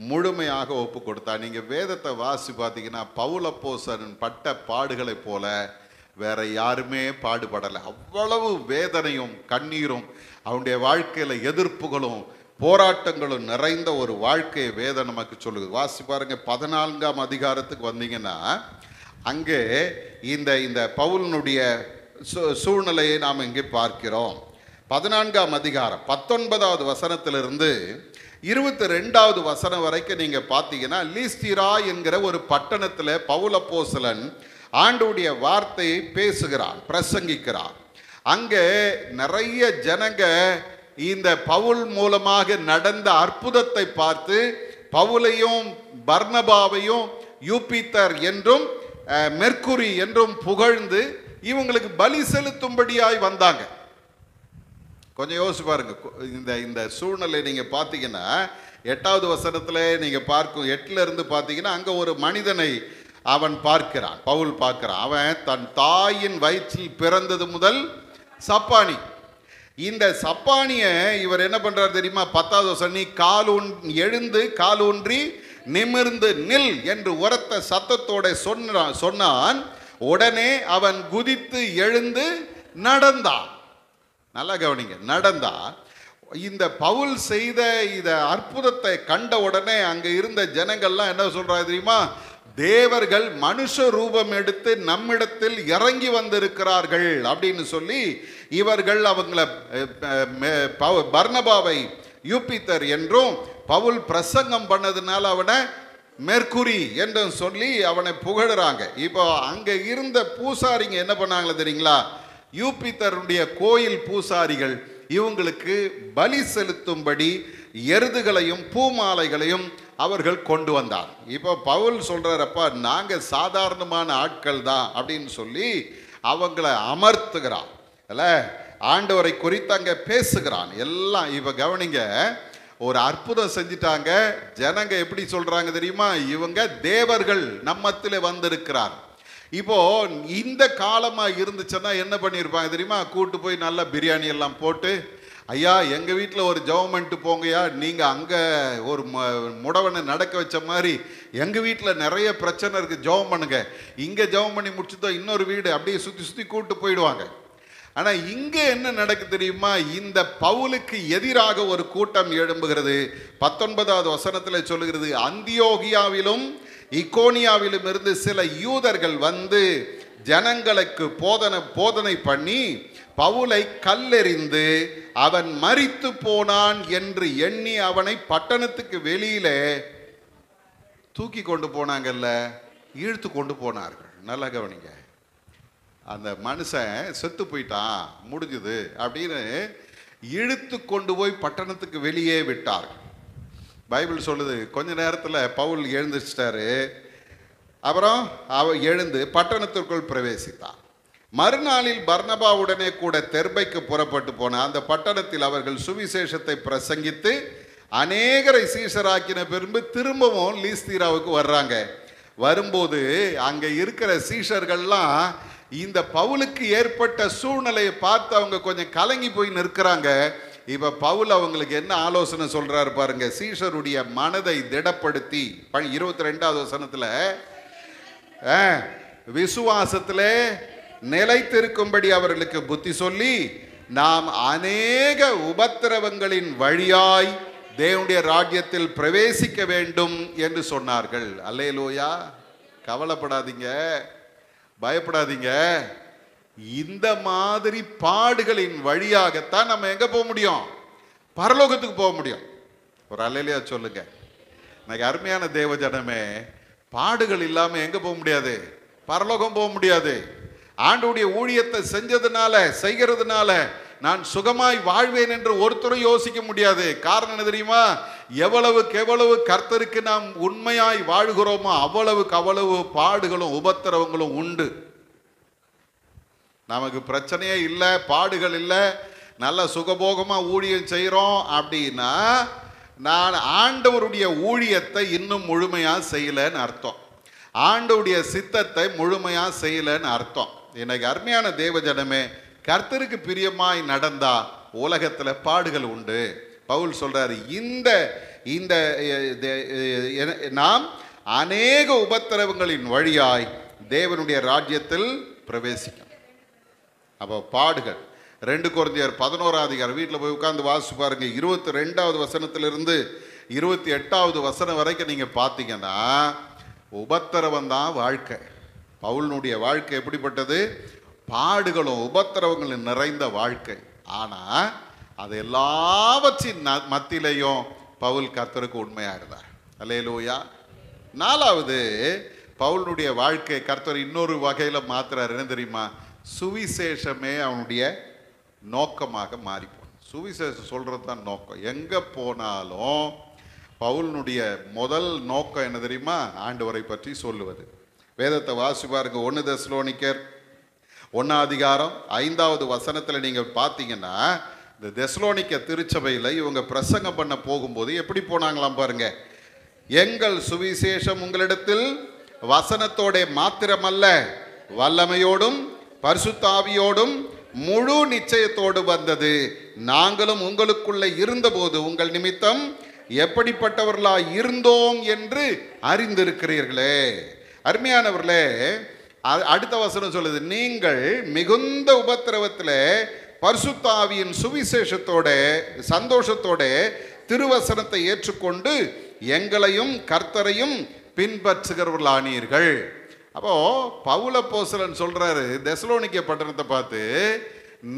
முழுமையாக ஒப்பு கொடுத்தார். நீங்க வேதத்தை வாசி பார்த்தீங்கன்னா பவுல் அப்போஸ்தலன் பட்ட பாடுகளை போல வேற யாருமே பாடுபடலை. அவ்வளவு வேதனையும் கண்ணீரும் அவனுடைய வாழ்க்கையில எதிர்ப்புகளும் போராட்டங்களும் நிறைந்த ஒரு வாழ்க்கையை வேதம் நமக்கு சொல்லுது. வாசி பாருங்க. 14ஆம் அதிகாரத்துக்கு வந்தீங்கன்னா அங்கே இந்த பவுலினுடைய சூழ்நிலையை நாம் இங்கே பார்க்கிறோம். 14ஆம் அதிகாரம் 19வது வசனத்திலிருந்து 22வது வசனம் வரைக்கும் நீங்க பார்த்தீங்கன்னா லீஸ்திரா என்கிற ஒரு பட்டணத்தில் பவுல் அப்போஸ்தலன் ஆண்டவருடைய வார்த்தையை பேசுகிறான், பிரசங்கிக்கிறான். அங்கே நிறைய ஜனங்க இந்த பவுல் மூலமாக நடந்த அற்புதத்தை பார்த்து பவுலையும் பர்னபாவையும் யூபித்தர் என்றும் மெர்க்குரி என்றும் புகழ்ந்து இவங்களுக்கு பலி செலுத்தும்படியாய் வந்தாங்க. கொஞ்சம் யோசிச்சு பாருங்க. இந்த சூழ்நிலை நீங்க பார்த்தீங்கன்னா 8வது வசனத்துல நீங்க பார்க்கும் 8ல இருந்து பார்த்தீங்கன்னா அங்க ஒரு மனிதனை அவன் பார்க்கிறான், பவுல் பார்க்கிறான். அவன் தன் தாயின் வயிற்றில் பிறந்தது முதல் சப்பானி. இந்த சப்பானிய இவர் என்ன பண்றாரு தெரியுமா? 10வது வசனம். நீ எழுந்து காலூன்றி நிமிர்ந்து நில் என்று உரத்த சத்தத்தோட சொன்னான். உடனே அவன் குதித்து எழுந்து நடந்தான். நல்லா கவனிங்க, நடந்தா. இந்த பவுல் செய்த இந்த அற்புதத்தை கண்ட உடனே அங்க இருந்த ஜனங்கள்லாம் என்ன சொல்றாங்க தெரியுமா? தேவர்கள் மனுஷ ரூபம் எடுத்து நம்மிடத்தில் இறங்கி வந்திருக்கிறார்கள் அப்படின்னு சொல்லி இவர்கள் அவங்கள பர்னபாவை யூபித்தர் என்றும் பவுல் பிரசங்கம் பண்ணதுனால அவனை மெர்க்குரி என்றும் சொல்லி அவனை புகழுறாங்க. இப்போ அங்க இருந்த பூசாரிங்க என்ன பண்ணாங்களே தெரியுங்களா? யூபித்தருடைய கோயில் பூசாரிகள் இவங்களுக்கு பலி செலுத்தும்படி எருதுகளையும் பூமாலைகளையும் அவர்கள் கொண்டு வந்தார். இப்போ பவுல் சொல்றாரப்பா, நாங்க சாதாரணமான ஆட்கள் தான் அப்படின்னு சொல்லி அவங்கள அமர்த்துகிறான். அல்ல, ஆண்டவரை குறித்து அங்க பேசுகிறான் எல்லாம். இப்ப கவனிங்க, ஒரு அற்புதம் செஞ்சிட்டாங்க. ஜனங்க எப்படி சொல்றாங்க தெரியுமா? இவங்க தேவர்கள் நம்மத்திலே வந்திருக்கிறார். இப்போ இந்த காலமா இருந்துச்சுன்னா என்ன பண்ணியிருப்பாங்க தெரியுமா? கூட்டு போய் நல்லா பிரியாணி எல்லாம் போட்டு, ஐயா எங்க வீட்டில் ஒரு ஜெபம் பண்ணிட்டு போங்கய்யா, நீங்க அங்க ஒரு முடவனை நடக்க வச்ச மாதிரி எங்க வீட்டில் நிறைய பிரச்சனை இருக்கு, ஜெபம் பண்ணுங்க, இங்க ஜெபம் பண்ணி முடிச்சுதான் இன்னொரு வீடு, அப்படியே சுத்தி சுத்தி கூட்டு போயிடுவாங்க. ஆனா இங்க என்ன நடக்கு தெரியுமா? இந்த பவுலுக்கு எதிராக ஒரு கூட்டம் எழும்புகிறது. 19வது வசனத்துல சொல்லுகிறது, அந்தியோகியாவிலும் இக்கோனியாவிலும் இருந்து சில யூதர்கள் வந்து ஜனங்களுக்கு போதனை பண்ணி பவுலை கல்லெறிந்து அவன் மரித்து போனான் என்று எண்ணி அவனை பட்டணத்துக்கு வெளியிலே தூக்கி கொண்டு போனாங்கல்ல, இழுத்து கொண்டு போனார்கள். நல்லா கவனிங்க. அந்த மனுஷன் செத்து போயிட்டான், முடிஞ்சுது அப்படின்னு இழுத்து கொண்டு போய் பட்டணத்துக்கு வெளியே விட்டார்கள். பைபிள் சொல்லுது, கொஞ்ச நேரத்தில் பவுல் எழுந்திரிச்சிட்டாரு. அப்புறம் எழுந்து பட்டணத்திற்குள் பிரவேசித்தான். மறுநாளில் பர்னபாவுடனே கூட தெர்பைக்கு புறப்பட்டு போன அந்த பட்டணத்தில் அவர்கள் சுவிசேஷத்தை பிரசங்கித்து அநேகரை சீஷராக்கின பின்பு திரும்பவும் லீஸ்தீராவுக்கு வர்றாங்க. வரும்போது அங்கே இருக்கிற சீஷர்கள்லாம் இந்த பவுலுக்கு ஏற்பட்ட சூழ்நிலையை பார்த்து அவங்க கொஞ்சம் கலங்கி போய் நிற்கிறாங்க. இப்போ பவுல் அவங்களுக்கு என்ன ஆலோசனை சொல்றாரு பாருங்க. சீஷருடைய மனதை திடப்படுத்தி 22வது வசனத்தில் விசுவாசத்திலே நிலைத்திருக்கும்படி அவர்களுக்கு புத்தி சொல்லி நாம் அநேக உபத்திரவங்களின் வழியாய் தேவனுடைய ராஜ்யத்தில் பிரவேசிக்க வேண்டும் என்று சொன்னார்கள். அல்லேலூயா. கவலைப்படாதீங்க, பயப்படாதீங்க. இந்த மாதிரி பாடுகளின் வழியாகத்தான் நம்ம எங்க போக முடியும்? பரலோகத்துக்கு போக முடியும். ஒரு அல்லேலூயா சொல்லுங்க. எனக்கு அருமையான தேவ ஜனமே, பாடுகள் இல்லாம எங்க போக முடியாது? பரலோகம் போக முடியாது. ஆண்டவருடைய ஊழியத்தை செய்கிறதுனால நான் சுகமாய் வாழ்வேன் என்று ஒருத்தரும் யோசிக்க முடியாது. காரணம் என்ன தெரியுமா? எவ்வளவு கர்த்தருக்கு நாம் உண்மையாய் வாழ்கிறோமோ அவ்வளவு பாடுகளும் உபத்திரவங்களும் உண்டு. நமக்கு பிரச்சனையே இல்லை, பாடுகள் இல்லை, நல்ல சுகபோகமா ஊழியம் செய்கிறோம் அப்படின்னா நான் ஆண்டவருடைய ஊழியத்தை இன்னும் முழுமையா செய்யலன்னு அர்த்தம். ஆண்டவருடைய சித்தத்தை முழுமையா செய்யலன்னு அர்த்தம். இன்னைக்கு அருமையான தேவ ஜனமே, கர்த்தருக்கு பிரியமாய் நடந்தா உலகத்துல பாடுகள் உண்டு. பவுல் சொல்றாரு, இந்த நாம் அநேக உபத்திரவங்களின் வழியாய் தேவனுடைய ராஜ்யத்தில் பிரவேசிக்கும். அப்போ பாடுகள் 2 கொரிந்தியர் 11வது அதிகாரம் வீட்டில் போய் உட்கார்ந்து வாசிச்சு பாருங்க. 22வது வசனத்திலிருந்து 28வது வசனம் வரைக்கும் நீங்க பார்த்தீங்கன்னா உபத்திரவம் தான் வாழ்க்கை. பவுலினுடைய வாழ்க்கை எப்படிப்பட்டது? பாடுகளும் உபத்திரவங்களும் நிறைந்த வாழ்க்கை. ஆனா அது எல்லாவற்றின் மத்தியிலையும் பவுல் கர்த்தருக்கு உண்மையா இருந்தார். அல்லேலூயா. 4வது, பவுலினுடைய வாழ்க்கை கர்த்தர் இன்னொரு வகையில மாத்துறாரு. என்ன தெரியுமா? சுவிசேஷமே அவனுடைய நோக்கமாக மாறி போன. சுவிசேஷம் சொல்றது தான் நோக்கம். எங்க போனாலும் பவுலினுடைய முதல் நோக்கம் என்ன தெரியுமா? ஆண்டவரை பற்றி சொல்லுவது. வேதத்தை வாசி பாருங்க. 1 தெசலோனிக்கர் 1 அதிகாரம் 5வது வசனத்தில் நீங்க பார்த்தீங்கன்னா, இந்த தெசலோனிக்க திருச்சபையில் இவங்க பிரசங்கம் பண்ண போகும்போது எப்படி போனாங்களாம் பாருங்க. எங்கள் சுவிசேஷம் உங்களிடத்தில் வசனத்தோட மாத்திரமல்ல, வல்லமையோடும் பரிசுத்த ஆவியோடும் முழு நிச்சயத்தோடு வந்தது. நாங்களும் உங்களுக்குள்ள இருந்தபோது உங்கள் நிமித்தம் எப்படிப்பட்டவர்களாய் இருந்தோம் என்று அறிந்திருக்கிறீர்களே. அருமையானவர்களே, அடுத்த வசனம் சொல்லுது, நீங்கள் மிகுந்த உபத்திரவத்தில் பரிசுத்த ஆவியின் சுவிசேஷத்தோட சந்தோஷத்தோட திருவசனத்தை ஏற்றுக்கொண்டு எங்களையும் கர்த்தரையும் பின்பற்றுகிறவர்களானீர்கள். அப்போ பவுல் அப்போஸ்தலன் சொல்றாரு தெசலோனிக்கே பட்டணத்தை பார்த்து,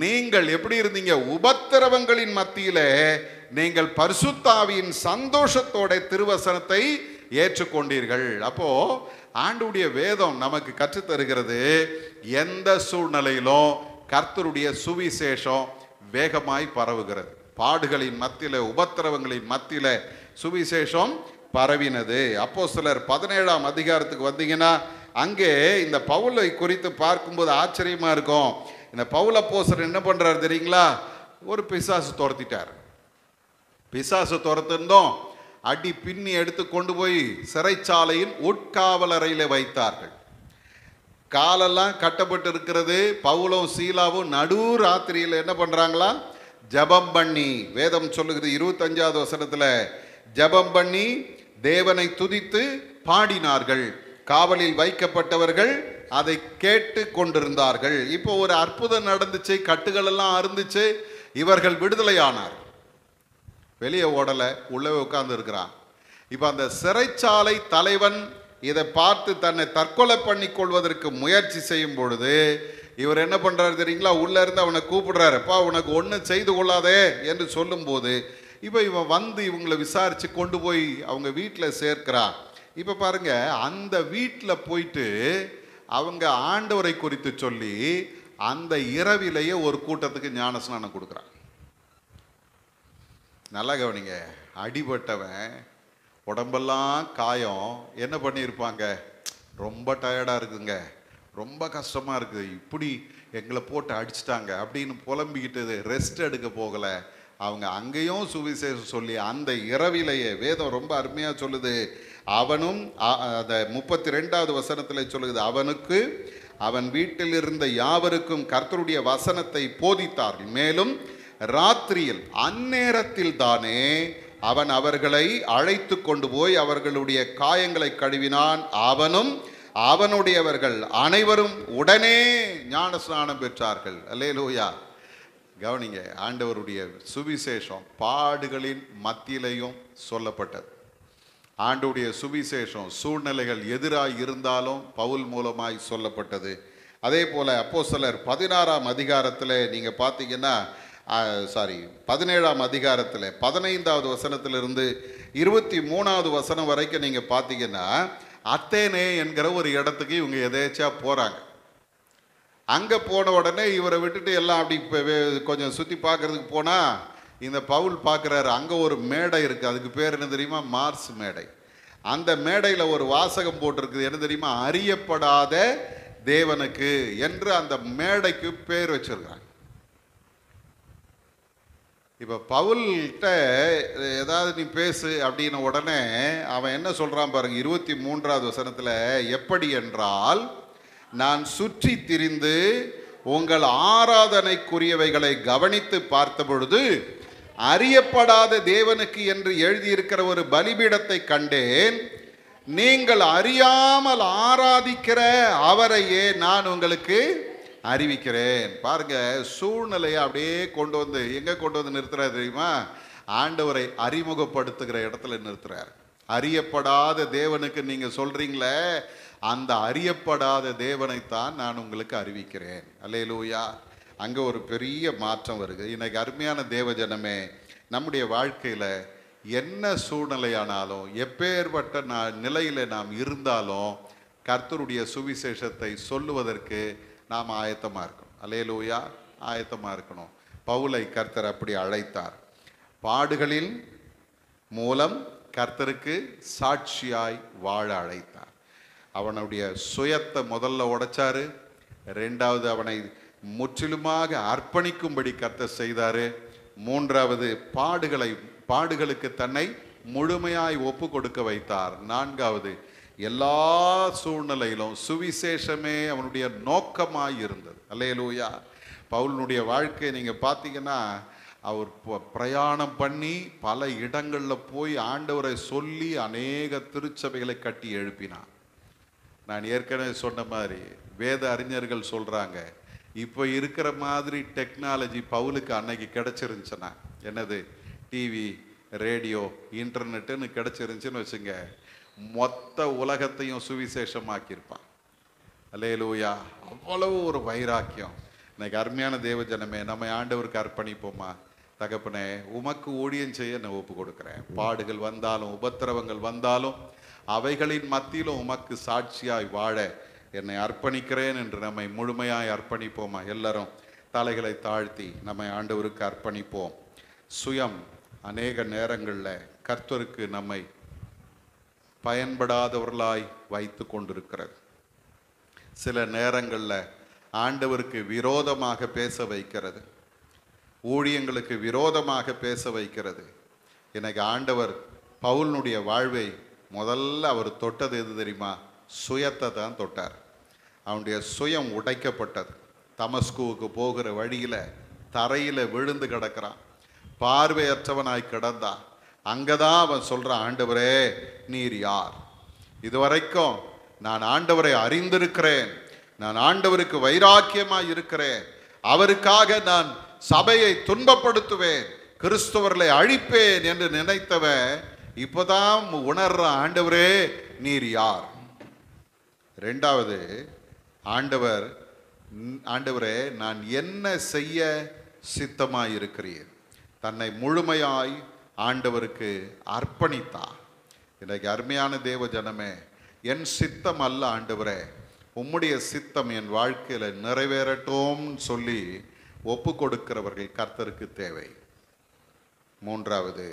நீங்கள் எப்படி இருந்தீங்க? உபத்திரவங்களின் மத்தியில நீங்கள் பரிசுத்த ஆவியின் சந்தோஷத்தோட திருவசனத்தை ஏற்றுக்கொண்டீர்கள். அப்போ ஆண்டவருடைய வேதம் நமக்கு கற்றுத்தருகிறது, எந்த சூழ்நிலையிலும் கர்த்தருடைய சுவிசேஷம் வேகமாய் பரவுகிறது. பாடுகளின் மத்தியில, உபத்திரவங்களின் மத்தியில சுவிசேஷம் பரவினது. அப்போஸ்தலர் 17ஆம் அதிகாரத்துக்கு வந்தீங்கன்னா அங்கே இந்த பவுலை குறித்து பார்க்கும்போது ஆச்சரியமா இருக்கும். இந்த பவுல் அப்போஸ்தலர் என்ன பண்றாரு தெரியுங்களா? ஒரு பிசாசு துரத்திட்டார். பிசாசு துரத்திருந்தோம் அடி பின்னி எடுத்து கொண்டு போய் சிறைச்சாலையின் உட்காவலறையில வைத்தார்கள். காலெல்லாம் கட்டப்பட்டு இருக்கிறது. பவுலும் சீலாவும் நடு ராத்திரியில் என்ன பண்றாங்களா? ஜபம் பண்ணி, வேதம் சொல்லுகிறது 25வது வசனத்துல, ஜபம் பண்ணி தேவனை துதித்து பாடினார்கள். காவலில் வைக்கப்பட்டவர்கள் அதை கேட்டு கொண்டிருந்தார்கள். இப்போ ஒரு அற்புதம் நடந்துச்சு, கட்டுகள் எல்லாம் அறுந்துச்சு, இவர்கள் விடுதலையானார். வெளியே ஓடல, உள்ளே உட்கார்ந்து இருக்கிறான். இப்ப அந்த சிறைச்சாலை தலைவன் இதை பார்த்து தன்னை தற்கொலை பண்ணி கொள்வதற்கு முயற்சி செய்யும் பொழுது இவர் என்ன பண்றாரு தெரியுங்களா? உள்ள இருந்து அவனை கூப்பிடுறாரு, அப்பா உனக்கு ஒன்றும் செய்து கொள்ளாதே என்று சொல்லும்போது இப்போ இவன் வந்து இவங்களை விசாரிச்சு கொண்டு போய் அவங்க வீட்டில் சேர்க்கிறான். இப்போ பாருங்க, அந்த வீட்டில் போயிட்டு அவங்க ஆண்டவரை குறித்து சொல்லி அந்த இரவிலேயே ஒரு கூட்டத்துக்கு ஞானஸ்நானம் கொடுக்குறான். நல்லா கவனிங்க, அடிபட்டவன் உடம்பெல்லாம் காயம், என்ன பண்ணியிருப்பாங்க? ரொம்ப டயர்டாக இருக்குங்க, ரொம்ப கஷ்டமாக இருக்குது, இப்படி எங்களை போட்டு அடிச்சிட்டாங்க அப்படின்னு புலம்பிக்கிட்டு ரெஸ்ட் எடுக்க போகலை. அவங்க அங்கேயும் சுவிசேஷம் சொல்லி அந்த இரவிலேயே வேதம் ரொம்ப அருமையாக சொல்லுது. அவனும் அந்த 32வது வசனத்தில் சொல்லுது, அவனுக்கு அவன் வீட்டில் இருந்த யாவருக்கும் கர்த்தருடைய வசனத்தை போதித்தார்கள். மேலும் ராத்திரியில் அந்நேரத்தில் தானே அவன் அவர்களை அழைத்து கொண்டு போய் அவர்களுடைய காயங்களை கழுவினான். அவனும் அவனுடையவர்கள் அனைவரும் உடனே ஞானஸ்நானம் பெற்றார்கள். அல்லேலூயா. கவனிங்க, ஆண்டவருடைய சுவிசேஷம் பாடுகளின் மத்தியிலையும் சொல்லப்பட்டது. ஆண்டவருடைய சுவிசேஷம் சூழ்நிலைகள் எதிராக இருந்தாலும் பவுல் மூலமாய் சொல்லப்பட்டது. அதே போல் அப்போஸ்தலர் 16ஆம் அதிகாரத்தில் நீங்கள் பார்த்தீங்கன்னா 17ஆம் அதிகாரத்தில் 15வது வசனத்திலிருந்து 23வது வசனம் வரைக்கும் நீங்கள் பார்த்தீங்கன்னா அத்தேனே என்கிற ஒரு இடத்துக்கு இவங்க எதேச்சா போகிறாங்க. அங்கே போன உடனே இவரை விட்டுட்டு எல்லாம் அப்படி கொஞ்சம் சுற்றி பார்க்கறதுக்கு போனால் இந்த பவுல் பார்க்குறாரு, அங்கே ஒரு மேடை இருக்குது. அதுக்கு பேர் என்ன தெரியுமா? மார்ஸ் மேடை. அந்த மேடையில் ஒரு வாசகம் போட்டிருக்குது, என்ன தெரியுமா? அறியப்படாத தேவனுக்கு என்று அந்த மேடைக்கு பேர் வச்சிருக்காங்க. இப்போ பவுல்கிட்ட ஏதாவது நீ பேசு அப்படின்ன உடனே அவன் என்ன சொல்கிறான் பாருங்க, 23வது வசனத்தில், எப்படி என்றால் நான் சுற்றி திரிந்து உங்கள் ஆராதனைக்குரியவைகளை கவனித்து பார்த்த பொழுது அறியப்படாத தேவனுக்கு என்று எழுதியிருக்கிற ஒரு பலிபீடத்தை கண்டேன். நீங்கள் அறியாமல் ஆராதிக்கிற அவரையே நான் உங்களுக்கு அறிவிக்கிறேன். பாருங்க, சூழ்நிலையை அப்படியே கொண்டு வந்து எங்கே கொண்டு வந்து நிறுத்துறாரு தெரியுமா? ஆண்டவரை அறிமுகப்படுத்துகிற இடத்துல நிறுத்துறாரு. அறியப்படாத தேவனுக்கு நீங்கள் சொல்றீங்களே, அந்த அறியப்படாத தேவனைத்தான் நான் உங்களுக்கு அறிவிக்கிறேன். அல்லேலூயா. அங்கே ஒரு பெரிய மாற்றம் வருது. இன்னைக்கு அருமையான தேவஜனமே, நம்முடைய வாழ்க்கையில் என்ன சூழ்நிலையானாலும் எப்பேற்பட்ட நிலையில் நாம் இருந்தாலும் கர்த்தருடைய சுவிசேஷத்தை சொல்லுவதற்கு நாம் ஆயத்தமாக இருக்கணும். அல்லேலூயா, ஆயத்தமாக இருக்கணும். பவுலை கர்த்தர் அப்படி அழைத்தார். பாடுகளின் மூலம் கர்த்தருக்கு சாட்சியாய் வாழ அழைத்தார். அவனுடைய சுயத்தை முதல்ல உடைச்சாரு. ரெண்டாவது, அவனை முற்றிலுமாக அர்ப்பணிக்கும்படி கர்த்தர் செய்தாரு. மூன்றாவது, பாடுகளுக்கு தன்னை முழுமையாய் ஒப்பு கொடுக்க வைத்தார். நான்காவது, எல்லா சூழ்நிலையிலும் சுவிசேஷமே அவனுடைய நோக்கமாய் இருந்தது. அல்லேலூயா. பவுலினுடைய வாழ்க்கையை நீங்கள் பார்த்தீங்கன்னா, அவர் பிரயாணம் பண்ணி பல இடங்களில் போய் ஆண்டவரை சொல்லி அநேக திருச்சபைகளை கட்டி எழுப்பினார். நான் ஏற்கனவே சொன்ன மாதிரி வேத அறிஞர்கள் சொல்கிறாங்க, இப்போ இருக்கிற மாதிரி டெக்னாலஜி பவுலுக்கு அன்னைக்கு கிடச்சிருந்துச்சுன்னா, என்னது டிவி, ரேடியோ, இன்டர்நெட்டுன்னு கிடச்சிருந்துச்சுன்னு வச்சுங்க, மொத்த உலகத்தையும் சுவிசேஷமாக்கியிருப்பான். அல்லேலூயா. அவ்வளவு ஒரு வைராக்கியம். இன்னைக்கு அருமையான தேவஜனமே, நம்ம ஆண்டவருக்கு அர்ப்பணிப்போமா? தகப்பனே, உமக்கு ஊழியம் செய்ய நான் ஒப்பு கொடுக்குறேன். பாடுகள் வந்தாலும் உபத்திரவங்கள் வந்தாலும் அவைகளின் மத்தியிலும் உமக்கு சாட்சியாய் வாழ என்னை அர்ப்பணிக்கிறேன் என்று நம்மை முழுமையாய் அர்ப்பணிப்போமா? எல்லாரும் தலைகளை தாழ்த்தி நம்மை ஆண்டவருக்கு அர்ப்பணிப்போம். சுயம் அநேக நேரங்களில் கர்த்தருக்கு நம்மை பயன்படாதவர்களாய் வைத்து கொண்டிருக்கிறது. சில நேரங்களில் ஆண்டவருக்கு விரோதமாக பேச வைக்கிறது, ஊழியங்களுக்கு விரோதமாக பேச வைக்கிறது. எனக்கு ஆண்டவர் பவுலினுடைய வாழ்வை முதல்ல அவர் தொட்டது எது தெரியுமா? சுயத்தை தான் தொட்டார். அவனுடைய சுயம் உடைக்கப்பட்டது. தமஸ்குவுக்கு போகிற வழியில் தரையில் விழுந்து கிடக்கிறான், பார்வையற்றவனாய் கிடந்தான். அங்கதான் அவன் சொல்றான், ஆண்டவரே நீர் யார்? இதுவரைக்கும் நான் ஆண்டவரை அறிந்திருக்கிறேன், நான் ஆண்டவருக்கு வைராக்கியமாய் இருக்கிறேன், அவருக்காக நான் சபையை துன்பப்படுத்துவேன், கிறிஸ்தவர்களை அழிப்பேன் என்று நினைத்தவன் இப்போதான் உணர்றான், ஆண்டவரே நீர் யார்? ரெண்டாவது, ஆண்டவர் ஆண்டவரே, நான் என்ன செய்ய சித்தமாயிருக்கிறீர்? தன்னை முழுமையாய் ஆண்டவருக்கு அர்ப்பணித்தார். இன்றைக்கு அருமையான தேவ ஜனமே, என் சித்தம் அல்ல ஆண்டவரே, உம்முடைய சித்தம் என் வாழ்க்கையில் நிறைவேறட்டும் சொல்லி ஒப்பு கொடுக்கிறவர்கள் கர்த்தருக்கு தேவை. மூன்றாவது,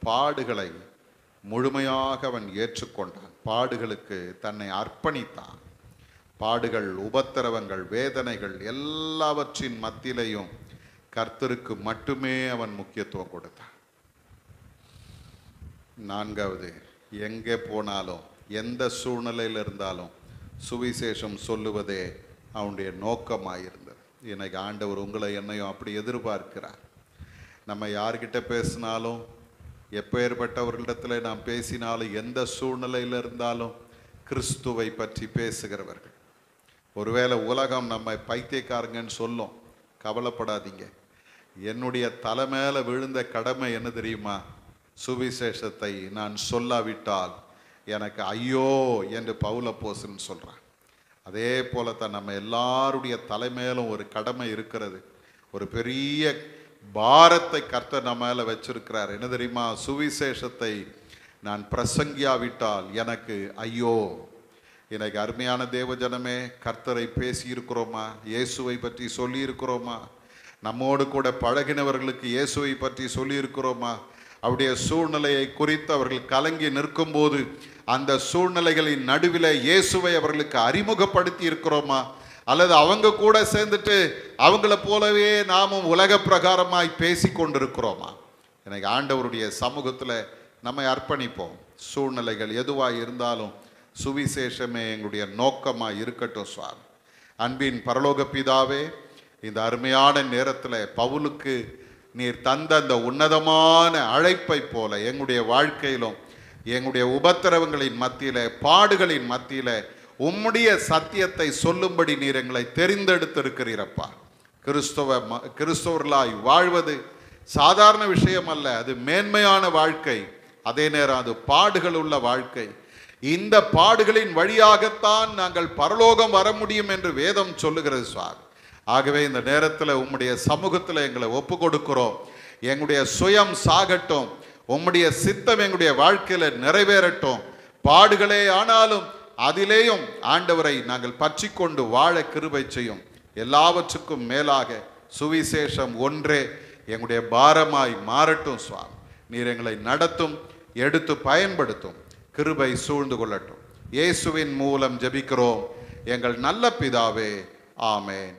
பாடுகளை முழுமையாக அவன் ஏற்றுக்கொண்டான். பாடுகளுக்கு தன்னை அர்ப்பணித்தான். பாடுகள், உபத்திரவங்கள், வேதனைகள் எல்லாவற்றின் மத்தியிலையும் கர்த்தருக்கு மட்டுமே அவன் முக்கியத்துவம் கொடுத்தான். நான்காவது, எங்கே போனாலும் எந்த சூழ்நிலையில் இருந்தாலும் சுவிசேஷம் சொல்லுவதே அவனுடைய நோக்கமாயிருந்தது. இன்னைக்கு ஆண்டவர் உங்களை என்னையும் அப்படி எதிர்பார்க்கிறார். நம்ம யார்கிட்ட பேசினாலும், எப்பேற்பட்டவர்களிடத்தில் நாம் பேசினாலும், எந்த சூழ்நிலையில் இருந்தாலும் கிறிஸ்துவை பற்றி பேசுகிறவர்கள். ஒருவேளை உலகம் நம்மை பைத்தியக்காரங்கன்னு சொல்லும், கவலைப்படாதீங்க. என்னுடைய தலை மேலே விழுந்த கடமை என்ன தெரியுமா? சுவிசேஷத்தை நான் சொல்லாவிட்டால் எனக்கு ஐயோ என்று பவுல் அப்போஸ்தலன் சொல்கிறான். அதே போல தான் நம்ம எல்லாருடைய தலைமையிலும் ஒரு கடமை இருக்கிறது. ஒரு பெரிய பாரத்தை கர்த்தர் நம்ம மேலே வச்சிருக்கிறார். என்ன தெரியுமா? சுவிசேஷத்தை நான் பிரசங்கியாவிட்டால் எனக்கு ஐயோ. எனக்கு அருமையான தேவ ஜனமே, கர்த்தரை பேசி இருக்கிறோமா? இயேசுவை பற்றி சொல்லி இருக்கிறோமா? நம்மோடு கூட பழகினவர்களுக்கு இயேசுவை பற்றி சொல்லி இருக்கிறோமா? அவருடைய சூழ்நிலையை குறித்து அவர்கள் கலங்கி நிற்கும் போது அந்த சூழ்நிலைகளின் நடுவில் இயேசுவை அவர்களுக்கு அறிமுகப்படுத்தி இருக்கிறோமா? அல்லது அவங்க கூட சேர்ந்துட்டு அவங்கள போலவே நாமும் உலக பிரகாரமாய் பேசி கொண்டிருக்கிறோமா? எனக்கு ஆண்டவருடைய சமூகத்தில் நம்மை அர்ப்பணிப்போம். சூழ்நிலைகள் எதுவாக இருந்தாலும் சுவிசேஷமே எங்களுடைய நோக்கமாக இருக்கட்டும் சுவாமி. அன்பின் பரலோக பிதாவே, இந்த அருமையான நேரத்தில் பவுலுக்கு நீர் தந்த அந்த உன்னதமான அழைப்பை போல எங்களுடைய வாழ்க்கையிலும் எங்களுடைய உபத்திரவங்களின் மத்தியில், பாடுகளின் மத்தியில் உம்முடைய சத்தியத்தை சொல்லும்படி நீர் எங்களை தெரிந்தெடுத்திருக்கிறீரப்பா. கிறிஸ்தவர்களாய் வாழ்வது சாதாரண விஷயம் அல்ல, அது மேன்மையான வாழ்க்கை. அதே நேரம் அது பாடுகள் உள்ள வாழ்க்கை. இந்த பாடுகளின் வழியாகத்தான் நாங்கள் பரலோகம் வர முடியும் என்று வேதம் சொல்லுகிறது சுவாமி. ஆகவே இந்த நேரத்தில் உம்முடைய சமூகத்தில் எங்களை ஒப்பு கொடுக்கிறோம். எங்களுடைய சுயம் சாகட்டும், உம்முடைய சித்தம் எங்களுடைய வாழ்க்கையில் நிறைவேறட்டும். பாடுகளே ஆனாலும் அதிலேயும் ஆண்டவரை நாங்கள் பற்றி கொண்டு வாழ கிருபை செய்யும். எல்லாவற்றுக்கும் மேலாக சுவிசேஷம் ஒன்றே எங்களுடைய பாரமாய் மாறட்டும் சுவாமி. நீர் எங்களை நடத்தும், எடுத்து பயன்படுத்தும். கிருபை சூழ்ந்து கொள்ளட்டும். இயேசுவின் மூலம் ஜெபிக்கிறோம் எங்கள் நல்ல பிதாவே. ஆமென்.